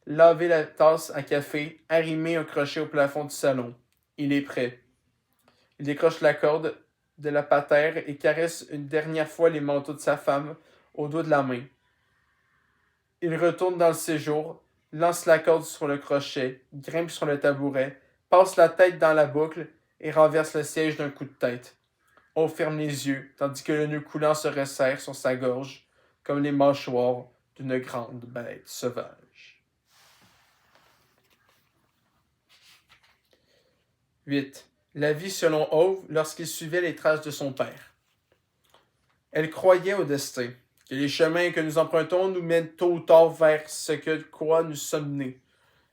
lavé la tasse à café, arrimé un crochet au plafond du salon. Il est prêt. Il décroche la corde de la patère et caresse une dernière fois les manteaux de sa femme au doigt de la main. Il retourne dans le séjour, lance la corde sur le crochet, grimpe sur le tabouret, passe la tête dans la boucle et renverse le siège d'un coup de tête. On ferme les yeux, tandis que le nœud coulant se resserre sur sa gorge, comme les mâchoires d'une grande bête sauvage. 8. La vie selon Ove lorsqu'il suivait les traces de son père. Elle croyait au destin, que les chemins que nous empruntons nous mènent tôt ou tard vers ce que quoi nous sommes nés.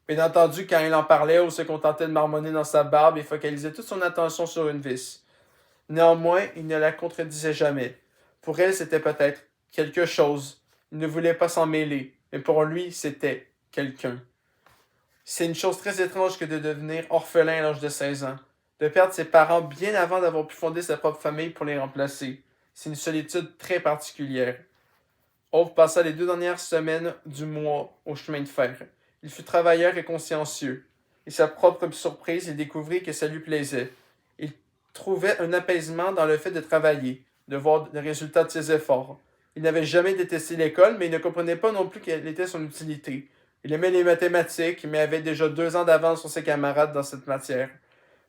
Bien entendu, quand il en parlait, Ove se contentait de marmonner dans sa barbe et focalisait toute son attention sur une vis. Néanmoins, il ne la contredisait jamais. Pour elle, c'était peut-être quelque chose. Il ne voulait pas s'en mêler, mais pour lui, c'était quelqu'un. C'est une chose très étrange que de devenir orphelin à l'âge de 16 ans, de perdre ses parents bien avant d'avoir pu fonder sa propre famille pour les remplacer. C'est une solitude très particulière. Ove passa les 2 dernières semaines du mois au chemin de fer. Il fut travailleur et consciencieux. Et sa propre surprise, il découvrit que ça lui plaisait. Il trouvait un apaisement dans le fait de travailler, de voir le résultat de ses efforts. Il n'avait jamais détesté l'école, mais il ne comprenait pas non plus quelle était son utilité. Il aimait les mathématiques, mais avait déjà 2 ans d'avance sur ses camarades dans cette matière.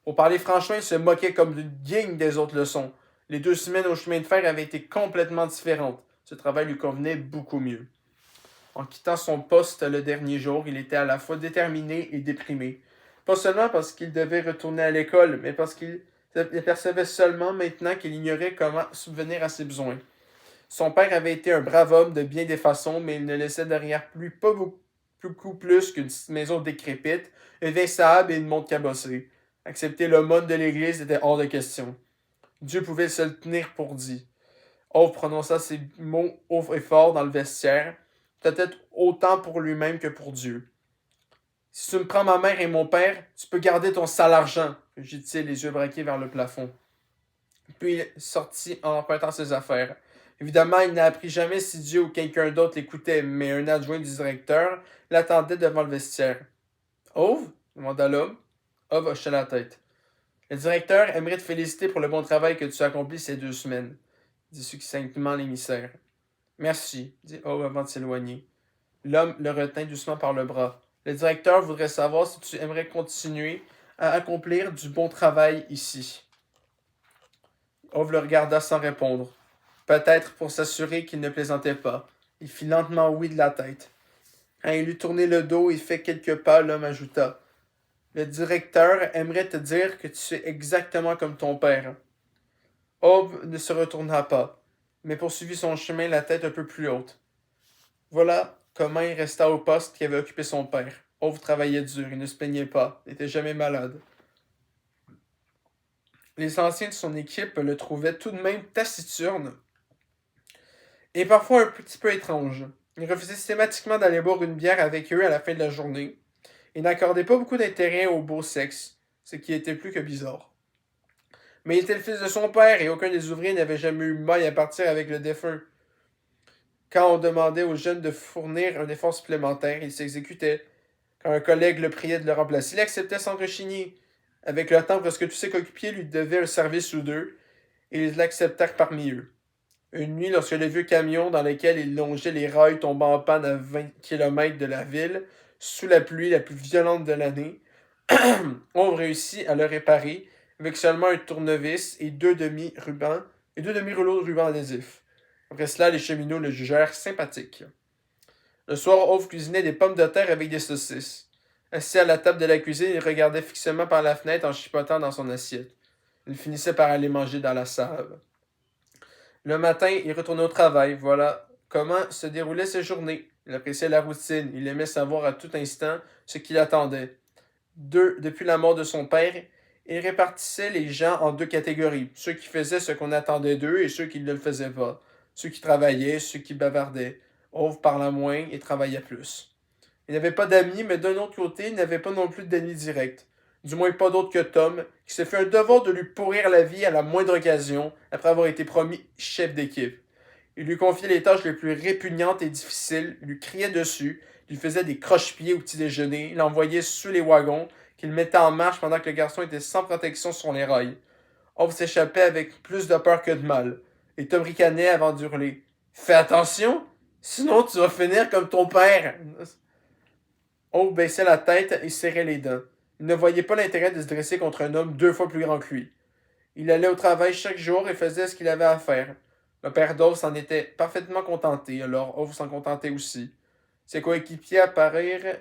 Pour parler franchement, il se moquait comme d'une digne des autres leçons. Les 2 semaines au chemin de fer avaient été complètement différentes. Ce travail lui convenait beaucoup mieux. En quittant son poste le dernier jour, il était à la fois déterminé et déprimé. Pas seulement parce qu'il devait retourner à l'école, mais parce qu'il percevait seulement maintenant qu'il ignorait comment subvenir à ses besoins. Son père avait été un brave homme de bien des façons, mais il ne laissait derrière lui pas beaucoup plus qu'une petite maison décrépite, un vin sable et une montre cabossée. Accepter l'aumône de l'église était hors de question. Dieu pouvait se le tenir pour dit. Ove prononça ces mots haut et fort dans le vestiaire, peut-être autant pour lui-même que pour Dieu. Si tu me prends ma mère et mon père, tu peux garder ton sale argent, dit-il, les yeux braqués vers le plafond. Puis il sortit en empruntant ses affaires. Évidemment, il n'a appris jamais si Dieu ou quelqu'un d'autre l'écoutait, mais un adjoint du directeur l'attendait devant le vestiaire. Ove demanda l'homme. Ove hocha la tête. Le directeur aimerait te féliciter pour le bon travail que tu as accompli ces 2 semaines, dit succinctement l'émissaire. Merci, dit Ove avant de s'éloigner. L'homme le retint doucement par le bras. Le directeur voudrait savoir si tu aimerais continuer à accomplir du bon travail ici. Ove le regarda sans répondre. Peut-être pour s'assurer qu'il ne plaisantait pas. Il fit lentement oui de la tête. Quand il eut tourné le dos et fait quelques pas, l'homme ajouta. Le directeur aimerait te dire que tu es exactement comme ton père. Ove ne se retourna pas, mais poursuivit son chemin la tête un peu plus haute. Voilà comment il resta au poste qu'avait occupé son père. Ove travaillait dur, il ne se plaignait pas, n'était jamais malade. Les anciens de son équipe le trouvaient tout de même taciturne et parfois un petit peu étrange. Il refusait systématiquement d'aller boire une bière avec eux à la fin de la journée et n'accordait pas beaucoup d'intérêt au beau sexe, ce qui était plus que bizarre. Mais il était le fils de son père et aucun des ouvriers n'avait jamais eu maille à partir avec le défunt. Quand on demandait aux jeunes de fournir un effort supplémentaire, il s'exécutait. Quand un collègue le priait de le remplacer, il acceptait sans rechigner. Avec le temps, presque tous ses coéquipiers lui devaient un service ou deux, et ils l'acceptèrent parmi eux. Une nuit, lorsque le vieux camion dans lequel il longeait les rails tombait en panne à 20 km de la ville, sous la pluie la plus violente de l'année, on réussit à le réparer avec seulement un tournevis et deux demi-rouleaux de ruban adhésif. Après cela, les cheminots le jugèrent sympathique. Le soir, Ove cuisinait des pommes de terre avec des saucisses. Assis à la table de la cuisine, il regardait fixement par la fenêtre en chipotant dans son assiette. Il finissait par aller manger dans la salle. Le matin, il retournait au travail. Voilà comment se déroulaient ses journées. Il appréciait la routine. Il aimait savoir à tout instant ce qui l'attendait. Depuis la mort de son père, il répartissait les gens en deux catégories. Ceux qui faisaient ce qu'on attendait d'eux et ceux qui ne le faisaient pas. Ceux qui travaillaient, ceux qui bavardaient. Ove parla moins et travaillait plus. Il n'avait pas d'amis, mais d'un autre côté, il n'avait pas non plus d'amis directs. Du moins pas d'autre que Tom, qui s'est fait un devoir de lui pourrir la vie à la moindre occasion, après avoir été promis chef d'équipe. Il lui confiait les tâches les plus répugnantes et difficiles, lui criait dessus, lui faisait des croche-pieds au petit déjeuner, l'envoyait sous les wagons, qu'il mettait en marche pendant que le garçon était sans protection sur les rails. Ove s'échappait avec plus de peur que de mal, et Tom ricanait avant d'hurler. Fais attention, sinon tu vas finir comme ton père. Ove baissait la tête et serrait les dents. Il ne voyait pas l'intérêt de se dresser contre un homme 2 fois plus grand que lui. Il allait au travail chaque jour et faisait ce qu'il avait à faire. Le père d'Ove s'en était parfaitement contenté, alors Ove s'en contentait aussi. Ses coéquipiers apprirent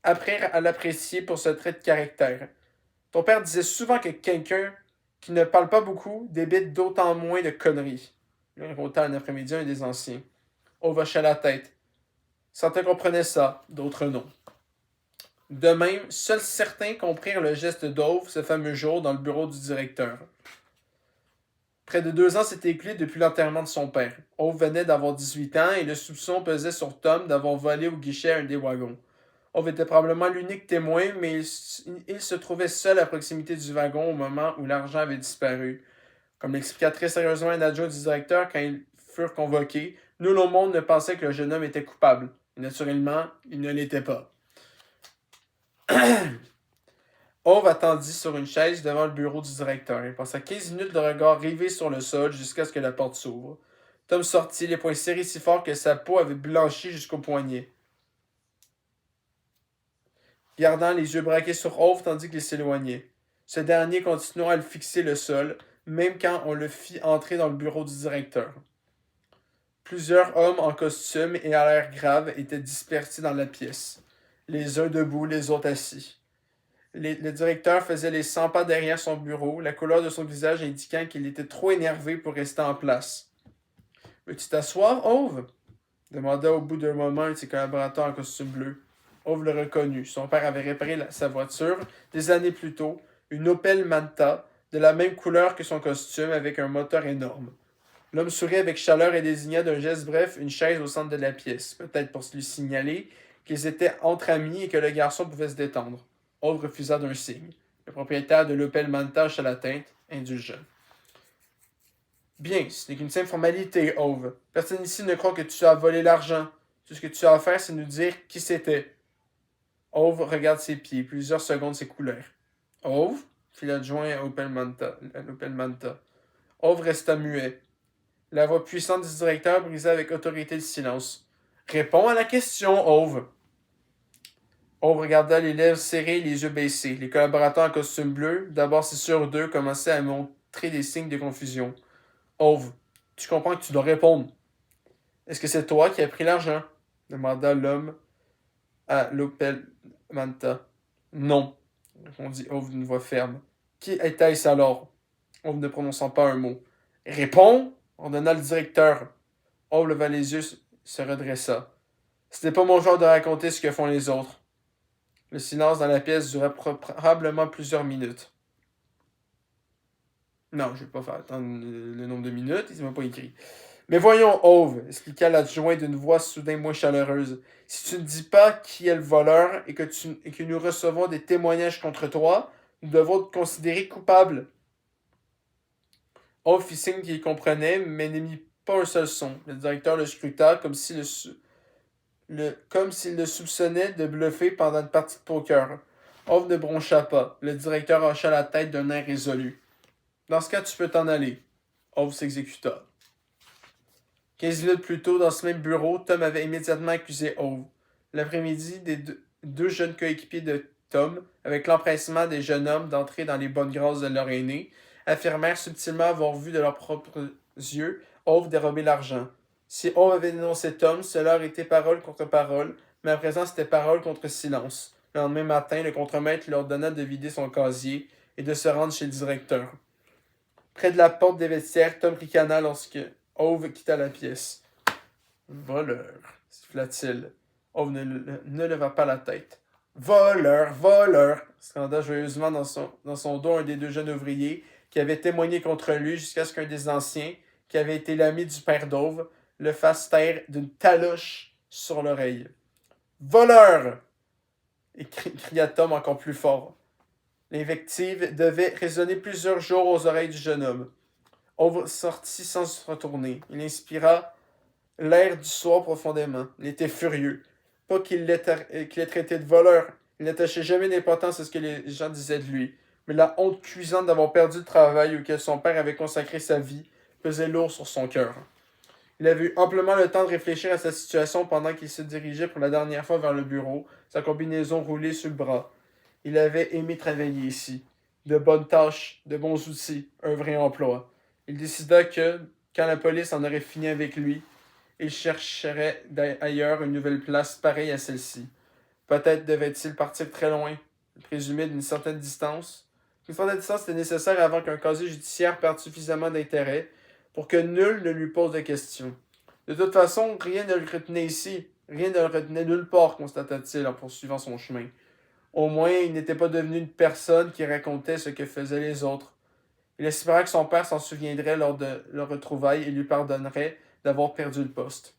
à l'apprécier pour ce trait de caractère. Ton père disait souvent que quelqu'un qui ne parle pas beaucoup débite d'autant moins de conneries. Il répondait un après-midi un des anciens. Ove hochait la tête. Certains comprenaient ça, d'autres non. De même, seuls certains comprirent le geste d'Ove ce fameux jour dans le bureau du directeur. Près de 2 ans s'étaient écoulés depuis l'enterrement de son père. Ove venait d'avoir 18 ans et le soupçon pesait sur Tom d'avoir volé au guichet un des wagons. Ove était probablement l'unique témoin, mais il se trouvait seul à proximité du wagon au moment où l'argent avait disparu. Comme l'expliqua très sérieusement un adjoint du directeur quand ils furent convoqués, nul au monde ne pensait que le jeune homme était coupable. Et naturellement, il ne l'était pas. Ove attendit sur une chaise devant le bureau du directeur. Il passa 15 minutes de regard rivé sur le sol jusqu'à ce que la porte s'ouvre. Tom sortit, les poings serrés si fort que sa peau avait blanchi jusqu'au poignet, gardant les yeux braqués sur Ove tandis qu'il s'éloignait. Ce dernier continua à le fixer le sol, même quand on le fit entrer dans le bureau du directeur. Plusieurs hommes en costume et à l'air grave étaient dispersés dans la pièce, les uns debout, les autres assis. Le directeur faisait les 100 pas derrière son bureau, la couleur de son visage indiquant qu'il était trop énervé pour rester en place. Veux-tu t'asseoir, Ove demanda au bout d'un moment un de ses collaborateurs en costume bleu. Ove le reconnut. Son père avait réparé sa voiture des années plus tôt, une Opel Manta, de la même couleur que son costume, avec un moteur énorme. L'homme sourit avec chaleur et désigna d'un geste bref une chaise au centre de la pièce, peut-être pour lui signaler qu'ils étaient entre amis et que le garçon pouvait se détendre. Ove refusa d'un signe. Le propriétaire de l'Opel Manta hocha la tête, indulgent. Bien, ce n'est qu'une simple formalité, Ove. Personne ici ne croit que tu as volé l'argent. Tout ce que tu as à faire, c'est nous dire qui c'était. Ove regarde ses pieds. Plusieurs secondes s'écoulèrent. Ove, fit l'adjoint à l'Opel Manta. Ove resta muet. La voix puissante du directeur brisa avec autorité le silence. Réponds à la question, Ove. Ove regarda les lèvres serrées et les yeux baissés. Les collaborateurs en costume bleu, d'abord 6 sur 2, commençaient à montrer des signes de confusion. Ove, tu comprends que tu dois répondre. Est-ce que c'est toi qui as pris l'argent? Demanda l'homme à l'Opel Manta. Non, répondit Ove d'une voix ferme. Qui était-ce alors? Ove ne prononçant pas un mot. Réponds, ordonna le directeur. Ove leva les yeux, se redressa. C'était pas mon genre de raconter ce que font les autres. Le silence dans la pièce dura probablement plusieurs minutes. Non, je vais pas faire attendre le nombre de minutes, il m'a pas écrit. Mais voyons, Ove, expliqua l'adjoint d'une voix soudain moins chaleureuse. Si tu ne dis pas qui est le voleur et que nous recevons des témoignages contre toi, nous devons te considérer coupable. Ove fit signe qu'il comprenait, mais n'émit pas un seul son. Le directeur le scruta comme s'il le soupçonnait de bluffer pendant une partie de poker. Ove ne broncha pas. Le directeur hocha la tête d'un air résolu. Dans ce cas, tu peux t'en aller. Ove s'exécuta. 15 minutes plus tôt, dans ce même bureau, Tom avait immédiatement accusé Ove. L'après-midi, deux jeunes coéquipiers de Tom, avec l'empressement des jeunes hommes d'entrer dans les bonnes grâces de leur aîné, affirmèrent subtilement avoir vu de leurs propres yeux Ove dérober l'argent. Si Ove avait dénoncé Tom, cela aurait été parole contre parole, mais à présent c'était parole contre silence. Le lendemain matin, le contremaître leur donna de vider son casier et de se rendre chez le directeur. Près de la porte des vestiaires, Tom ricana lorsque Ove quitta la pièce. Voleur, siffla-t-il. Ove ne leva pas la tête. Voleur, voleur, scanda joyeusement dans son dos un des deux jeunes ouvriers qui avait témoigné contre lui jusqu'à ce qu'un des anciens, qui avait été l'ami du père d'Ove, le fasse taire d'une taloche sur l'oreille. Voleur! Cria Tom encore plus fort. L'invective devait résonner plusieurs jours aux oreilles du jeune homme. Ove sortit sans se retourner. Il inspira l'air du soir profondément. Il était furieux. Pas qu'il l'ait traité de voleur. Il n'attachait jamais d'importance à ce que les gens disaient de lui. Mais la honte cuisante d'avoir perdu le travail auquel son père avait consacré sa vie pesait lourd sur son cœur. Il avait eu amplement le temps de réfléchir à sa situation pendant qu'il se dirigeait pour la dernière fois vers le bureau, sa combinaison roulée sur le bras. Il avait aimé travailler ici. De bonnes tâches, de bons outils, un vrai emploi. Il décida que, quand la police en aurait fini avec lui, il chercherait ailleurs une nouvelle place pareille à celle-ci. Peut-être devait-il partir très loin, présumé d'une certaine distance. Une certaine distance était nécessaire avant qu'un casier judiciaire perde suffisamment d'intérêt pour que nul ne lui pose de questions. De toute façon, rien ne le retenait ici, rien ne le retenait nulle part, constata-t-il en poursuivant son chemin. Au moins, il n'était pas devenu une personne qui racontait ce que faisaient les autres. Il espéra que son père s'en souviendrait lors de leur retrouvaille et lui pardonnerait d'avoir perdu le poste.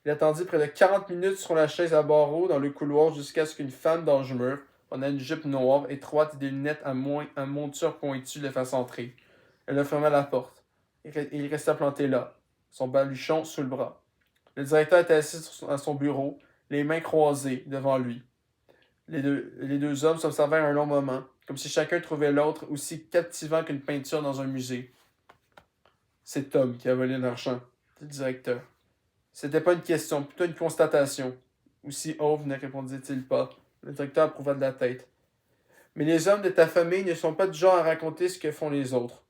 Il attendit près de 40 minutes sur la chaise à barreaux dans le couloir jusqu'à ce qu'une femme d'âge mûr, en une jupe noire, étroite et des lunettes à monture pointue, le fasse entrer. Elle a fermé la porte. Et il resta planté là, son baluchon sous le bras. Le directeur était assis à son bureau, les mains croisées devant lui. Les deux hommes s'observèrent un long moment, comme si chacun trouvait l'autre aussi captivant qu'une peinture dans un musée. C'est Tom qui a volé l'argent, dit le directeur. C'était pas une question, plutôt une constatation. Aussi Ove ne répondit-il pas. Le directeur approuva de la tête. Mais les hommes de ta famille ne sont pas du genre à raconter ce que font les autres.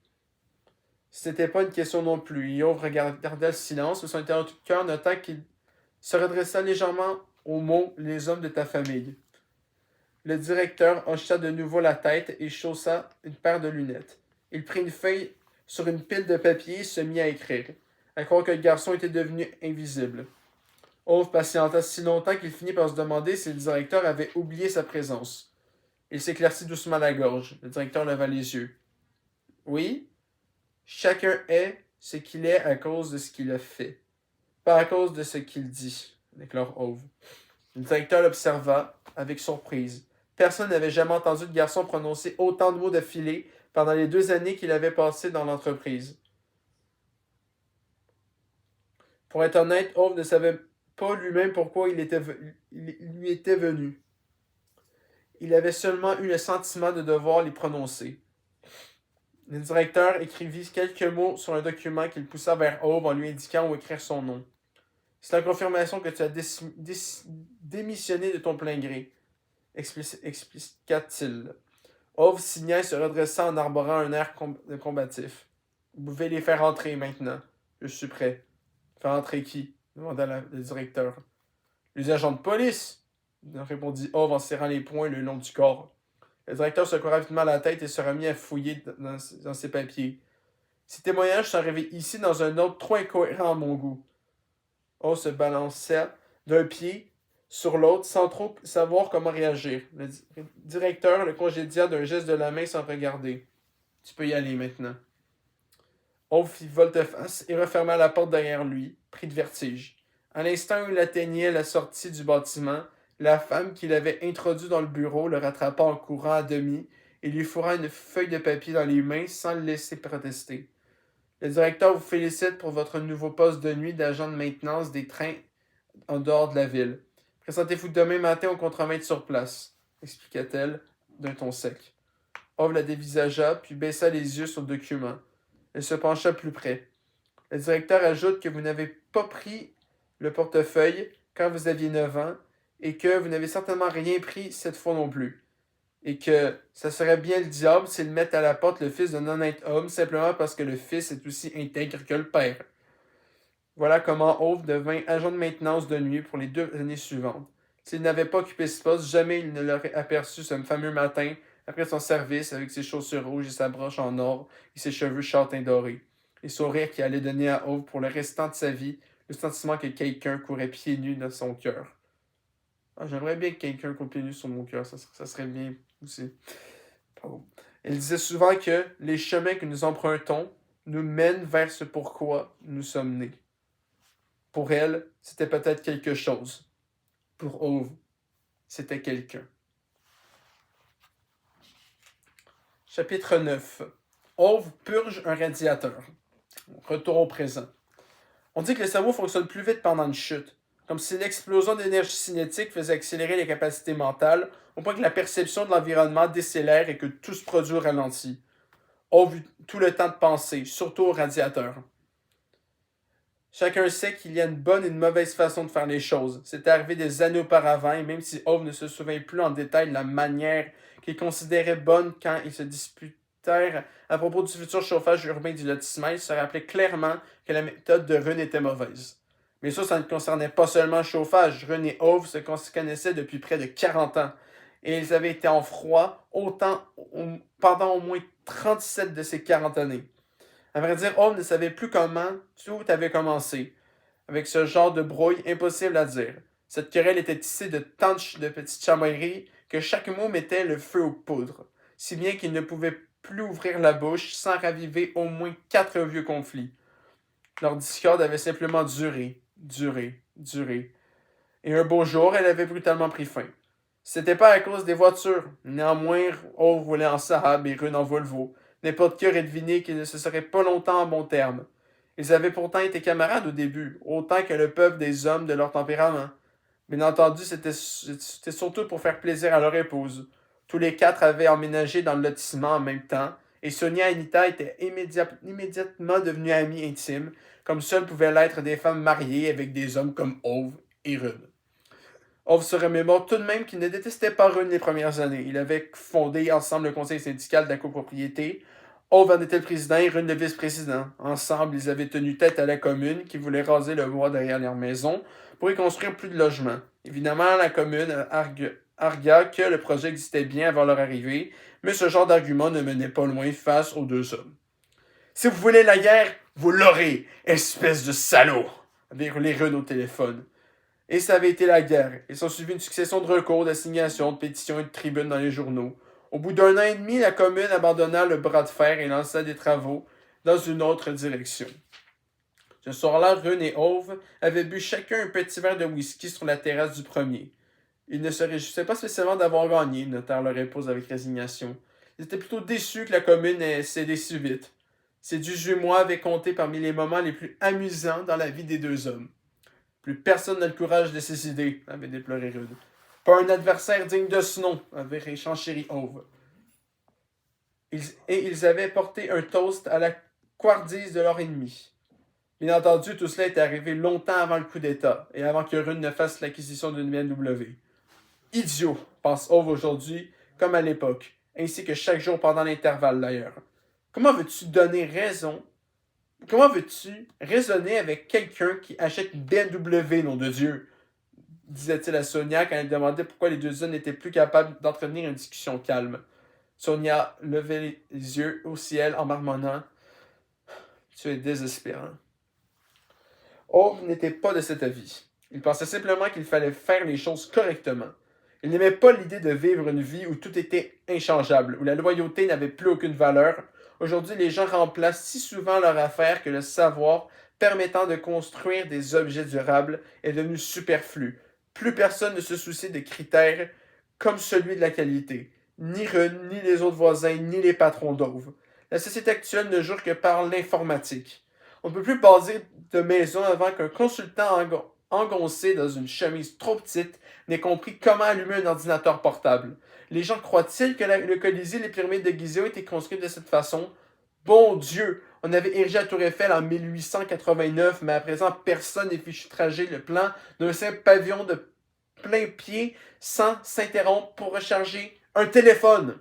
C'était pas une question non plus. Ove regarda le silence, mais son interlocuteur nota qu'il se redressa légèrement au mot les hommes de ta famille. Le directeur hocha de nouveau la tête et chaussa une paire de lunettes. Il prit une feuille sur une pile de papier et se mit à écrire, à croire que le garçon était devenu invisible. Ove patienta si longtemps qu'il finit par se demander si le directeur avait oublié sa présence. Il s'éclaircit doucement la gorge. Le directeur leva les yeux. Oui, chacun est ce qu'il est à cause de ce qu'il a fait, pas à cause de ce qu'il dit, déclare Ove. Le directeur l'observa avec surprise. Personne n'avait jamais entendu le garçon prononcer autant de mots d'affilée pendant les 2 années qu'il avait passées dans l'entreprise. Pour être honnête, Ove ne savait pas lui-même pourquoi il lui était venu. Il avait seulement eu le sentiment de devoir les prononcer. Le directeur écrivit quelques mots sur un document qu'il poussa vers Ove en lui indiquant où écrire son nom. C'est la confirmation que tu as démissionné de ton plein gré, expliqua-t-il. Ove signa et se redressa en arborant un air combatif. Vous pouvez les faire entrer maintenant. Je suis prêt. Faire entrer qui demanda le directeur. Les agents de police, répondit Ove en serrant les poings le long du corps. Le directeur secoua rapidement la tête et se remit à fouiller dans ses papiers. Ces témoignages sont arrivés ici dans un ordre trop incohérent à mon goût. Ove se balançait d'un pied sur l'autre sans trop savoir comment réagir. Le directeur le congédia d'un geste de la main sans regarder. Tu peux y aller maintenant. Ove fit volte-face et referma la porte derrière lui, pris de vertige. À l'instant où il atteignait la sortie du bâtiment, la femme qui l'avait introduit dans le bureau le rattrapa en courant à demi et lui fourra une feuille de papier dans les mains sans le laisser protester. Le directeur vous félicite pour votre nouveau poste de nuit d'agent de maintenance des trains en dehors de la ville. Présentez-vous demain matin au contremaître sur place, expliqua-t-elle d'un ton sec. Ove la dévisagea, puis baissa les yeux sur le document. Elle se pencha plus près. Le directeur ajoute que vous n'avez pas pris le portefeuille quand vous aviez 9 ans et que vous n'avez certainement rien pris cette fois non plus. Et que ça serait bien le diable s'il mette à la porte le fils d'un honnête homme simplement parce que le fils est aussi intègre que le père. Voilà comment Ove devint agent de maintenance de nuit pour les 2 années suivantes. S'il n'avait pas occupé ce poste, jamais il ne l'aurait aperçu ce fameux matin après son service avec ses chaussures rouges et sa broche en or et ses cheveux châtains dorés. Les sourires qui allaient donner à Ove pour le restant de sa vie le sentiment que quelqu'un courait pieds nus dans son cœur. Ah, j'aimerais bien que quelqu'un court pieds nus sur mon cœur, ça serait bien aussi. Pardon. Elle disait souvent que les chemins que nous empruntons nous mènent vers ce pourquoi nous sommes nés. Pour elle, c'était peut-être quelque chose. Pour Ove, c'était quelqu'un. Chapitre 9. Ove purge un radiateur. Retour au présent. On dit que le cerveau fonctionne plus vite pendant une chute, comme si l'explosion d'énergie cinétique faisait accélérer les capacités mentales, au point que la perception de l'environnement décélère et que tout se produit au ralenti. Ove eut tout le temps de penser, surtout au radiateur. Chacun sait qu'il y a une bonne et une mauvaise façon de faire les choses. C'est arrivé des années auparavant, et même si Ove ne se souvient plus en détail de la manière qu'il considérait bonne quand ils se disputèrent à propos du futur chauffage urbain du lotissement, il se rappelait clairement que la méthode de Rune était mauvaise. Mais ça ne concernait pas seulement le chauffage. Rune et Ove se connaissaient depuis près de 40 ans, et ils avaient été en froid pendant au moins 37 de ces 40 années. À vrai dire, Ove ne savait plus comment tout avait commencé. Avec ce genre de brouille, impossible à dire. Cette querelle était tissée de tant de petites chamailleries que chaque mot mettait le feu aux poudres, si bien qu'il ne pouvait plus ouvrir la bouche sans raviver au moins 4 vieux conflits. Leur discorde avait simplement duré. Et un beau jour, elle avait brutalement pris fin. C'était pas à cause des voitures. Néanmoins, Ove roulait en Saab et Rune en Volvo. N'importe qui aurait deviné qu'ils ne se seraient pas longtemps en bon terme. Ils avaient pourtant été camarades au début, autant que le peuple des hommes de leur tempérament. Bien entendu, c'était surtout pour faire plaisir à leur épouse. Tous les 4 avaient emménagé dans le lotissement en même temps, et Sonia et Anita étaient immédiatement devenues amies intimes, comme seules pouvaient l'être des femmes mariées avec des hommes comme Ove et Rune. Ove se remémore tout de même qu'il ne détestait pas Rune les premières années. Ils avaient fondé ensemble le conseil syndical de la copropriété. Ove en était le président et Rune le vice-président. Ensemble, ils avaient tenu tête à la commune qui voulait raser le bois derrière leur maison pour y construire plus de logements. Évidemment, la commune argua que le projet existait bien avant leur arrivée, mais ce genre d'argument ne menait pas loin face aux 2 hommes. Si vous voulez la guerre, vous l'aurez, espèce de salaud, avait hurlé Rune au téléphone. Et ça avait été la guerre. Il s'en suivit une succession de recours, d'assignations, de pétitions et de tribunes dans les journaux. Au bout d'1 an et demi, la commune abandonna le bras de fer et lança des travaux dans une autre direction. Ce soir-là, Rune et Ove avaient bu chacun un petit verre de whisky sur la terrasse du premier. Ils ne se réjouissaient pas spécialement d'avoir gagné, notèrent leur épouse avec résignation. Ils étaient plutôt déçus que la commune ait cédé si vite. Ces 18 mois avaient compté parmi les moments les plus amusants dans la vie des 2 hommes. Plus personne n'a le courage de ses idées, avait déploré Rune. Pas un adversaire digne de ce nom, avait renchéri Ove. Ils avaient porté un toast à la couardise de leur ennemi. Bien entendu, tout cela est arrivé longtemps avant le coup d'État et avant que Rune ne fasse l'acquisition d'une BMW. Idiot, pense Ove aujourd'hui, comme à l'époque, ainsi que chaque jour pendant l'intervalle d'ailleurs. Comment veux-tu donner raison? Comment veux-tu raisonner avec quelqu'un qui achète une BMW, nom de Dieu? Disait-il à Sonia quand elle demandait pourquoi les deux hommes n'étaient plus capables d'entretenir une discussion calme. Sonia levait les yeux au ciel en marmonnant « Tu es désespérant. » Ove n'était pas de cet avis. Il pensait simplement qu'il fallait faire les choses correctement. Il n'aimait pas l'idée de vivre une vie où tout était inchangeable, où la loyauté n'avait plus aucune valeur. Aujourd'hui, les gens remplacent si souvent leur affaire que le savoir permettant de construire des objets durables est devenu superflu. Plus personne ne se soucie de critères comme celui de la qualité. Ni Rune, ni les autres voisins, ni les patrons d'Ove. La société actuelle ne jure que par l'informatique. On ne peut plus baser de maison avant qu'un consultant engoncé dans une chemise trop petite n'ait compris comment allumer un ordinateur portable. Les gens croient-ils que le Colisée et les pyramides de Gizeh ont été construites de cette façon? Bon Dieu! On avait érigé la Tour Eiffel en 1889, mais à présent, personne n'est fichu de trager le plan d'un simple pavillon de plein pied sans s'interrompre pour recharger un téléphone.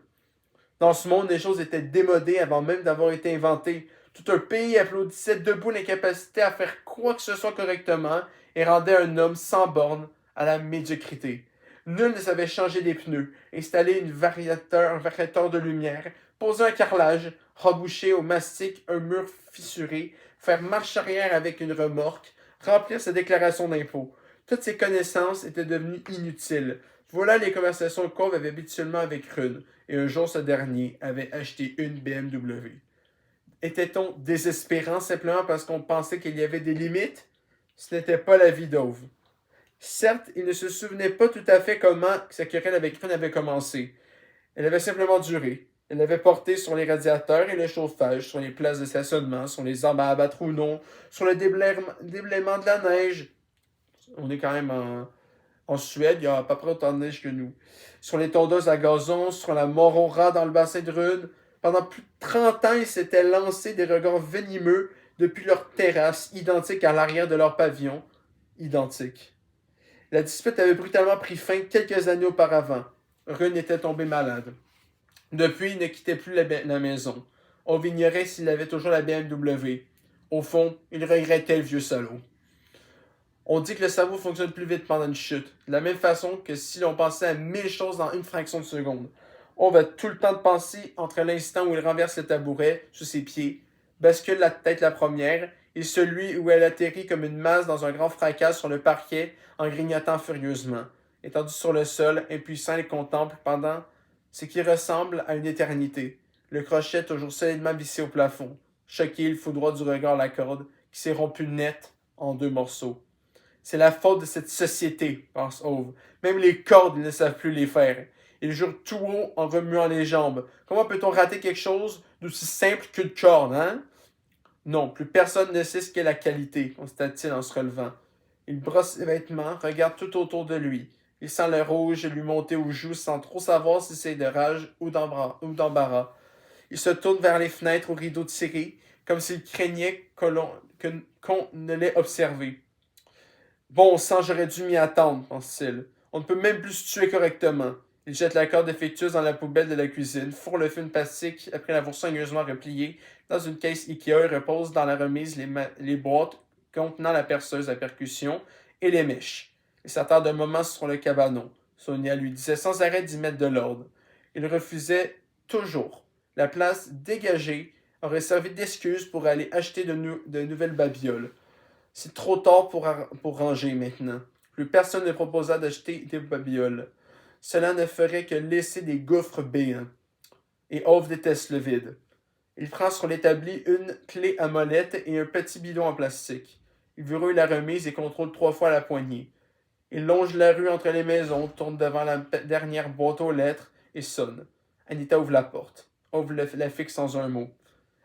Dans ce monde, les choses étaient démodées avant même d'avoir été inventées. Tout un pays applaudissait debout l'incapacité à faire quoi que ce soit correctement et rendait un homme sans borne à la médiocrité. Nul ne savait changer des pneus, installer un variateur de lumière, poser un carrelage, reboucher au mastic un mur fissuré, faire marche arrière avec une remorque, remplir sa déclaration d'impôt. Toutes ces connaissances étaient devenues inutiles. Voilà les conversations qu'Ove avait habituellement avec Rune, et un jour ce dernier avait acheté une BMW. Était-on désespérant simplement parce qu'on pensait qu'il y avait des limites? Ce n'était pas la vie d'Ove. Certes, il ne se souvenait pas tout à fait comment sa querelle avec Rune avait commencé. Elle avait simplement duré. Elle avait porté sur les radiateurs et le chauffage, sur les places de stationnement, sur les arbres à abattre ou non, sur le déblaiement de la neige. On est quand même en Suède, il y a à peu près autant de neige que nous. Sur les tondeuses à gazon, sur la morora dans le bassin de Rune. Pendant plus de 30 ans, ils s'étaient lancés des regards venimeux depuis leur terrasse, identique à l'arrière de leur pavillon. Identique. La dispute avait brutalement pris fin quelques années auparavant. Rune était tombé malade. Depuis, il ne quittait plus la maison. On ignorait s'il avait toujours la BMW. Au fond, il regrettait le vieux salaud. On dit que le cerveau fonctionne plus vite pendant une chute, de la même façon que si l'on pensait à 1000 choses dans une fraction de seconde. On va tout le temps de penser entre l'instant où il renverse le tabouret sous ses pieds, bascule la tête la première, et celui où elle atterrit comme une masse dans un grand fracas sur le parquet en grignotant furieusement. Étendu sur le sol, impuissant, il contemple pendant ce qui ressemble à une éternité. Le crochet toujours solidement vissé au plafond. Choqué, il foudroie du regard la corde, qui s'est rompue net en 2 morceaux. C'est la faute de cette société, pense Ove. Même les cordes, ils ne savent plus les faire. Ils jurent tout haut en remuant les jambes. Comment peut-on rater quelque chose d'aussi simple qu'une corde, hein? Non, plus personne ne sait ce qu'est la qualité, constate-t-il en se relevant. Il brosse ses vêtements, regarde tout autour de lui. Il sent le rouge lui monter aux joues sans trop savoir si c'est de rage ou d'embarras. Il se tourne vers les fenêtres aux rideaux tirés, comme s'il craignait qu'on ne l'ait observé. Bon sang, j'aurais dû m'y attendre, pense-t-il. On ne peut même plus se tuer correctement. Il jette la corde défectueuse dans la poubelle de la cuisine, fourre le film plastique après l'avoir soigneusement replié dans une caisse Ikea et repose dans la remise les boîtes contenant la perceuse à percussion et les mèches. Il s'attarde un moment sur le cabanon. Sonia lui disait sans arrêt d'y mettre de l'ordre. Il refusait toujours. La place dégagée aurait servi d'excuse pour aller acheter de nouvelles babioles. C'est trop tard pour ranger maintenant. Plus personne ne proposa d'acheter des babioles. Cela ne ferait que laisser des gouffres béants. Et Ove déteste le vide. Il prend sur l'établi une clé à molette et un petit bidon en plastique. Il verrouille la remise et contrôle 3 fois la poignée. Il longe la rue entre les maisons, tourne devant la dernière boîte aux lettres et sonne. Anita ouvre la porte. Ove la fixe sans un mot.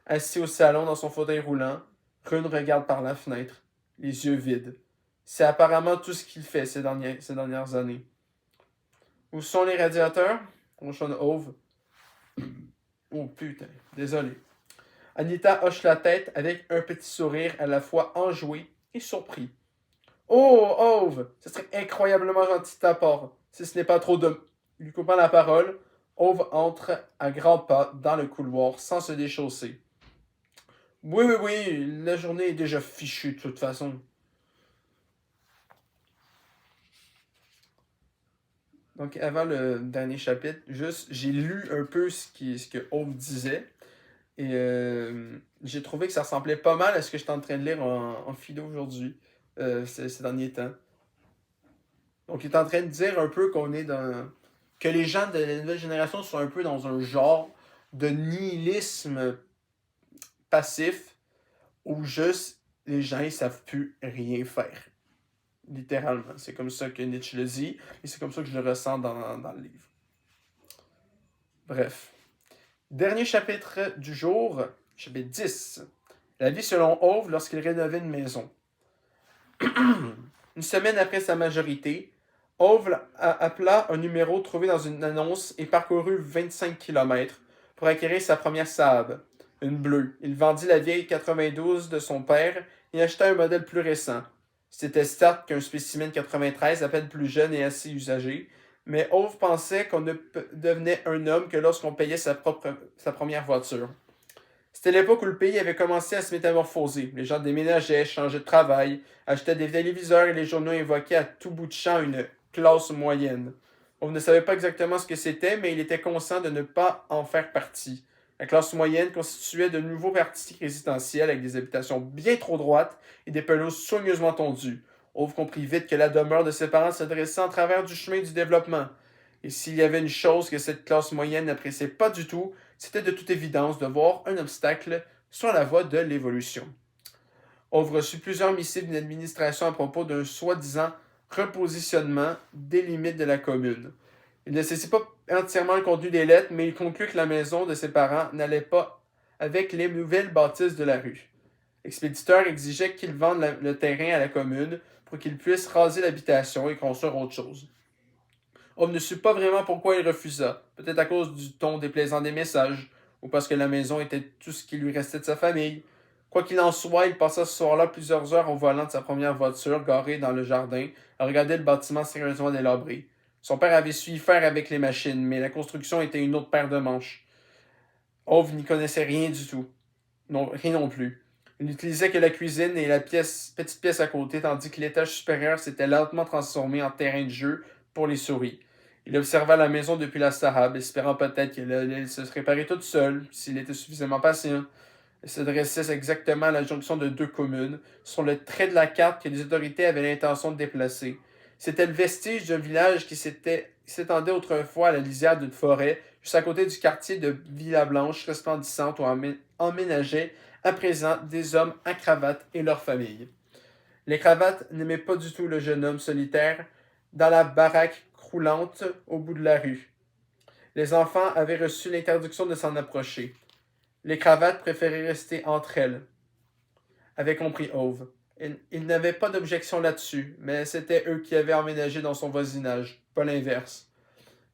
Assis au salon dans son fauteuil roulant, Rune regarde par la fenêtre, les yeux vides. C'est apparemment tout ce qu'il fait ces dernières années. Où sont les radiateurs? Ronchonne Ove. Oh putain, désolé. Anita hoche la tête avec un petit sourire à la fois enjoué et surpris. Oh, Ove, ce serait incroyablement gentil de ta part, si ce n'est pas trop de... Lui coupant la parole, Ove entre à grands pas dans le couloir sans se déchausser. Oui, oui, oui, la journée est déjà fichue de toute façon. Donc, avant le dernier chapitre, juste, j'ai lu un peu ce que Ove disait. Et j'ai trouvé que ça ressemblait pas mal à ce que j'étais en train de lire en philo aujourd'hui, ces derniers temps. Donc, il est en train de dire un peu qu'on est dans... que les gens de la nouvelle génération sont un peu dans un genre de nihilisme passif où juste les gens ils savent plus rien faire. Littéralement. C'est comme ça que Nietzsche le dit et c'est comme ça que je le ressens dans le livre. Bref. Dernier chapitre du jour, chapitre 10. La vie selon Ove lorsqu'il rénovait une maison. Une semaine après sa majorité, Ove appela un numéro trouvé dans une annonce et parcourut 25 km pour acquérir sa première Saab, une bleue. Il vendit la vieille 92 de son père et acheta un modèle plus récent. C'était certes qu'un spécimen 93 à peine plus jeune et assez usagé, mais Ove pensait qu'on ne devenait un homme que lorsqu'on payait sa première voiture. C'était l'époque où le pays avait commencé à se métamorphoser. Les gens déménageaient, changeaient de travail, achetaient des téléviseurs et les journaux invoquaient à tout bout de champ une classe moyenne. On ne savait pas exactement ce que c'était, mais il était conscient de ne pas en faire partie. La classe moyenne constituait de nouveaux quartiers résidentiels avec des habitations bien trop droites et des pelouses soigneusement tondues. Ove comprit vite que la demeure de ses parents se dressait en travers du chemin du développement. Et s'il y avait une chose que cette classe moyenne n'appréciait pas du tout, c'était de toute évidence de voir un obstacle sur la voie de l'évolution. Ove reçut plusieurs missives d'une administration à propos d'un soi-disant repositionnement des limites de la commune. Il ne saisit pas entièrement le contenu des lettres, mais il conclut que la maison de ses parents n'allait pas avec les nouvelles bâtisses de la rue. L'expéditeur exigeait qu'il vende le terrain à la commune pour qu'il puisse raser l'habitation et construire autre chose. Homme ne sut pas vraiment pourquoi il refusa, peut-être à cause du ton déplaisant des messages, ou parce que la maison était tout ce qui lui restait de sa famille. Quoi qu'il en soit, il passa ce soir-là plusieurs heures au volant de sa première voiture garée dans le jardin, à regarder le bâtiment sérieusement délabré. Son père avait su y faire avec les machines, mais la construction était une autre paire de manches. Ove n'y connaissait rien du tout. Non, rien non plus. Il n'utilisait que la cuisine et la petite pièce à côté, tandis que l'étage supérieur s'était lentement transformé en terrain de jeu pour les souris. Il observa la maison depuis la Sahab, espérant peut-être qu'elle allait se réparer toute seule, s'il était suffisamment patient. Elle se dressait exactement à la jonction de deux communes, sur le trait de la carte que les autorités avaient l'intention de déplacer. C'était le vestige d'un village qui s'étendait autrefois à la lisière d'une forêt, juste à côté du quartier de Villa Blanche resplendissante où emménageaient à présent des hommes à cravate et leurs familles. Les cravates n'aimaient pas du tout le jeune homme solitaire dans la baraque croulante au bout de la rue. Les enfants avaient reçu l'interdiction de s'en approcher. Les cravates préféraient rester entre elles, avait compris Ove. Il n'avait pas d'objection là-dessus, mais c'était eux qui avaient emménagé dans son voisinage, pas l'inverse.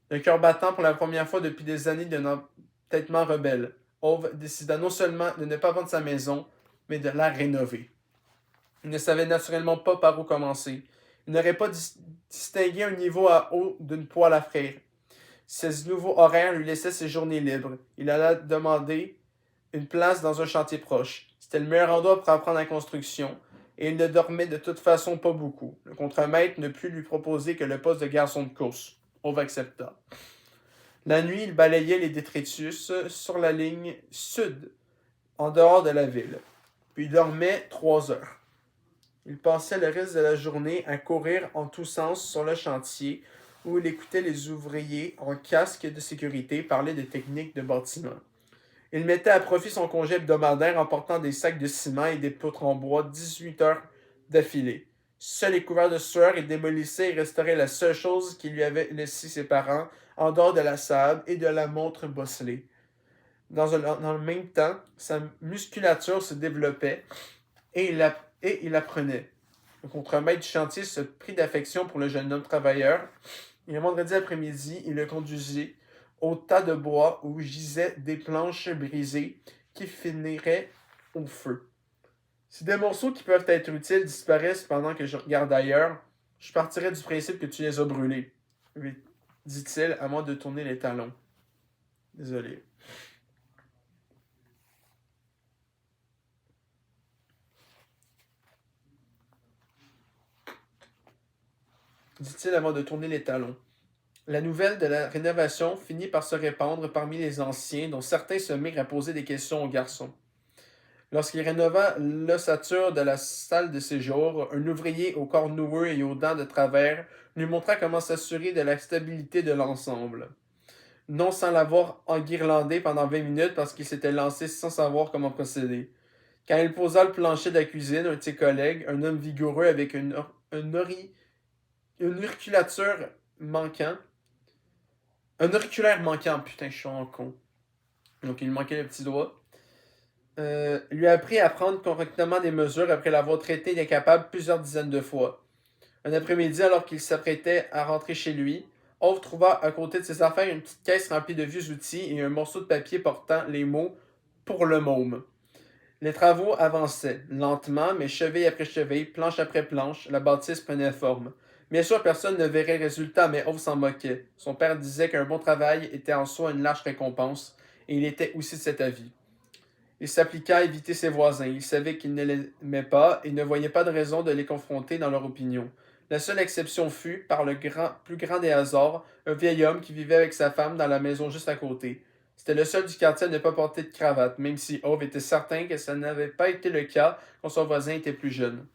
Le cœur battant pour la première fois depuis des années d'un entêtement rebelle, Ove décida non seulement de ne pas vendre sa maison, mais de la rénover. Il ne savait naturellement pas par où commencer. Il n'aurait pas distingué un niveau à haut d'une poêle à frire. Ces nouveaux horaires lui laissaient ses journées libres. Il alla demander une place dans un chantier proche. C'était le meilleur endroit pour apprendre la construction, et il ne dormait de toute façon pas beaucoup. Le contremaître ne put lui proposer que le poste de garçon de course. Ove accepta. La nuit, il balayait les détritus sur la ligne sud, en dehors de la ville. Puis il dormait 3 heures. Il passait le reste de la journée à courir en tous sens sur le chantier, où il écoutait les ouvriers en casque de sécurité parler des techniques de bâtiment. Il mettait à profit son congé hebdomadaire en portant des sacs de ciment et des poutres en bois 18 heures d'affilée. Seul et couvert de sueur, il démolissait et restaurait la seule chose qui lui avaient laissé ses parents, en dehors de la sable et de la montre bosselée. Dans le même temps, sa musculature se développait et il apprenait. Le contremaître du chantier se prit d'affection pour le jeune homme travailleur, et le vendredi après-midi, il le conduisit au tas de bois où gisaient des planches brisées qui finiraient au feu. Si des morceaux qui peuvent être utiles disparaissent pendant que je regarde ailleurs, je partirais du principe que tu les as brûlés. Oui, dit-il, à moins de tourner les talons. Désolé. Dit-il avant de tourner les talons. La nouvelle de la rénovation finit par se répandre parmi les anciens, dont certains se mirent à poser des questions aux garçons. Lorsqu'il rénova l'ossature de la salle de séjour, un ouvrier au corps noueux et aux dents de travers lui montra comment s'assurer de la stabilité de l'ensemble. Non sans l'avoir enguirlandé pendant 20 minutes parce qu'il s'était lancé sans savoir comment procéder. Quand il posa le plancher de la cuisine, un de ses collègues, un homme vigoureux avec une auriculature manquant, un auriculaire manquant, putain, je suis en con. Donc il lui manquait le petit doigt. Lui a appris à prendre correctement des mesures après l'avoir traité d'incapable plusieurs dizaines de fois. Un après-midi, alors qu'il s'apprêtait à rentrer chez lui, Ove trouva à côté de ses affaires une petite caisse remplie de vieux outils et un morceau de papier portant les mots «Pour le môme». Les travaux avançaient, lentement, mais cheville après cheville, planche après planche, la bâtisse prenait forme. Bien sûr, personne ne verrait le résultat, mais Ove s'en moquait. Son père disait qu'un bon travail était en soi une large récompense, et il était aussi de cet avis. Il s'appliqua à éviter ses voisins. Il savait qu'ils ne l'aimaient pas et ne voyait pas de raison de les confronter dans leur opinion. La seule exception fut, par le plus grand des hasards, un vieil homme qui vivait avec sa femme dans la maison juste à côté. C'était le seul du quartier à ne pas porter de cravate, même si Ove était certain que ça n'avait pas été le cas quand son voisin était plus jeune.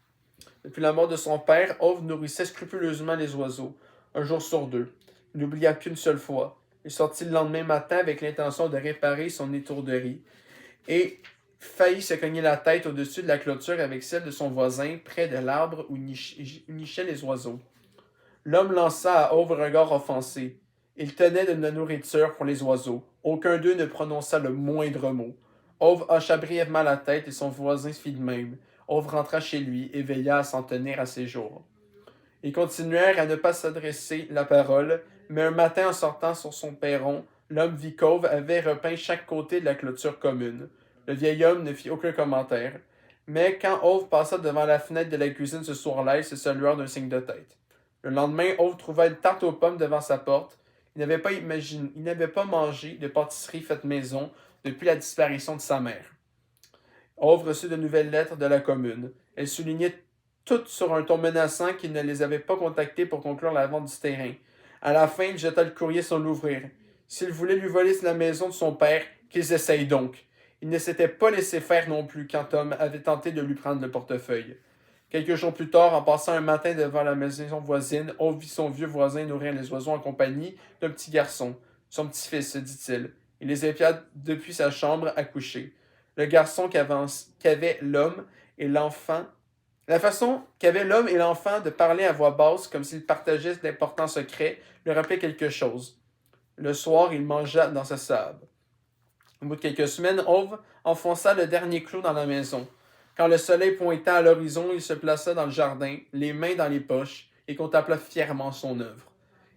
Depuis la mort de son père, Ove nourrissait scrupuleusement les oiseaux, un jour sur deux. Il n'oublia qu'une seule fois. Il sortit le lendemain matin avec l'intention de réparer son étourderie et faillit se cogner la tête au-dessus de la clôture avec celle de son voisin près de l'arbre où nichaient les oiseaux. L'homme lança à Ove un regard offensé. Il tenait de la nourriture pour les oiseaux. Aucun d'eux ne prononça le moindre mot. Ove hocha brièvement la tête et son voisin fit de même. Ove rentra chez lui et veilla à s'en tenir à ses jours. Ils continuèrent à ne pas s'adresser la parole, mais un matin en sortant sur son perron, l'homme vit qu'Ove avait repeint chaque côté de la clôture commune. Le vieil homme ne fit aucun commentaire, mais quand Ove passa devant la fenêtre de la cuisine ce soir-là, il se salua d'un signe de tête. Le lendemain, Ove trouva une tarte aux pommes devant sa porte. Il n'avait pas mangé de pâtisserie faite maison depuis la disparition de sa mère. Ove reçut de nouvelles lettres de la commune. Elles soulignaient toutes sur un ton menaçant qu'il ne les avait pas contactés pour conclure la vente du terrain. À la fin, il jeta le courrier sans l'ouvrir. S'il voulait lui voler la maison de son père, qu'ils essayent donc. Il ne s'était pas laissé faire non plus quand Tom avait tenté de lui prendre le portefeuille. Quelques jours plus tard, en passant un matin devant la maison voisine, on vit son vieux voisin nourrir les oiseaux en compagnie d'un petit garçon, son petit-fils, se dit-il. Il les épia depuis sa chambre à coucher. Le garçon qu'avait l'homme et l'enfant. La façon qu'avaient l'homme et l'enfant de parler à voix basse, comme s'ils partageaient d'importants secrets, lui rappelait quelque chose. Le soir, il mangea dans sa sable. Au bout de quelques semaines, Ove enfonça le dernier clou dans la maison. Quand le soleil pointa à l'horizon, il se plaça dans le jardin, les mains dans les poches, et contempla fièrement son œuvre.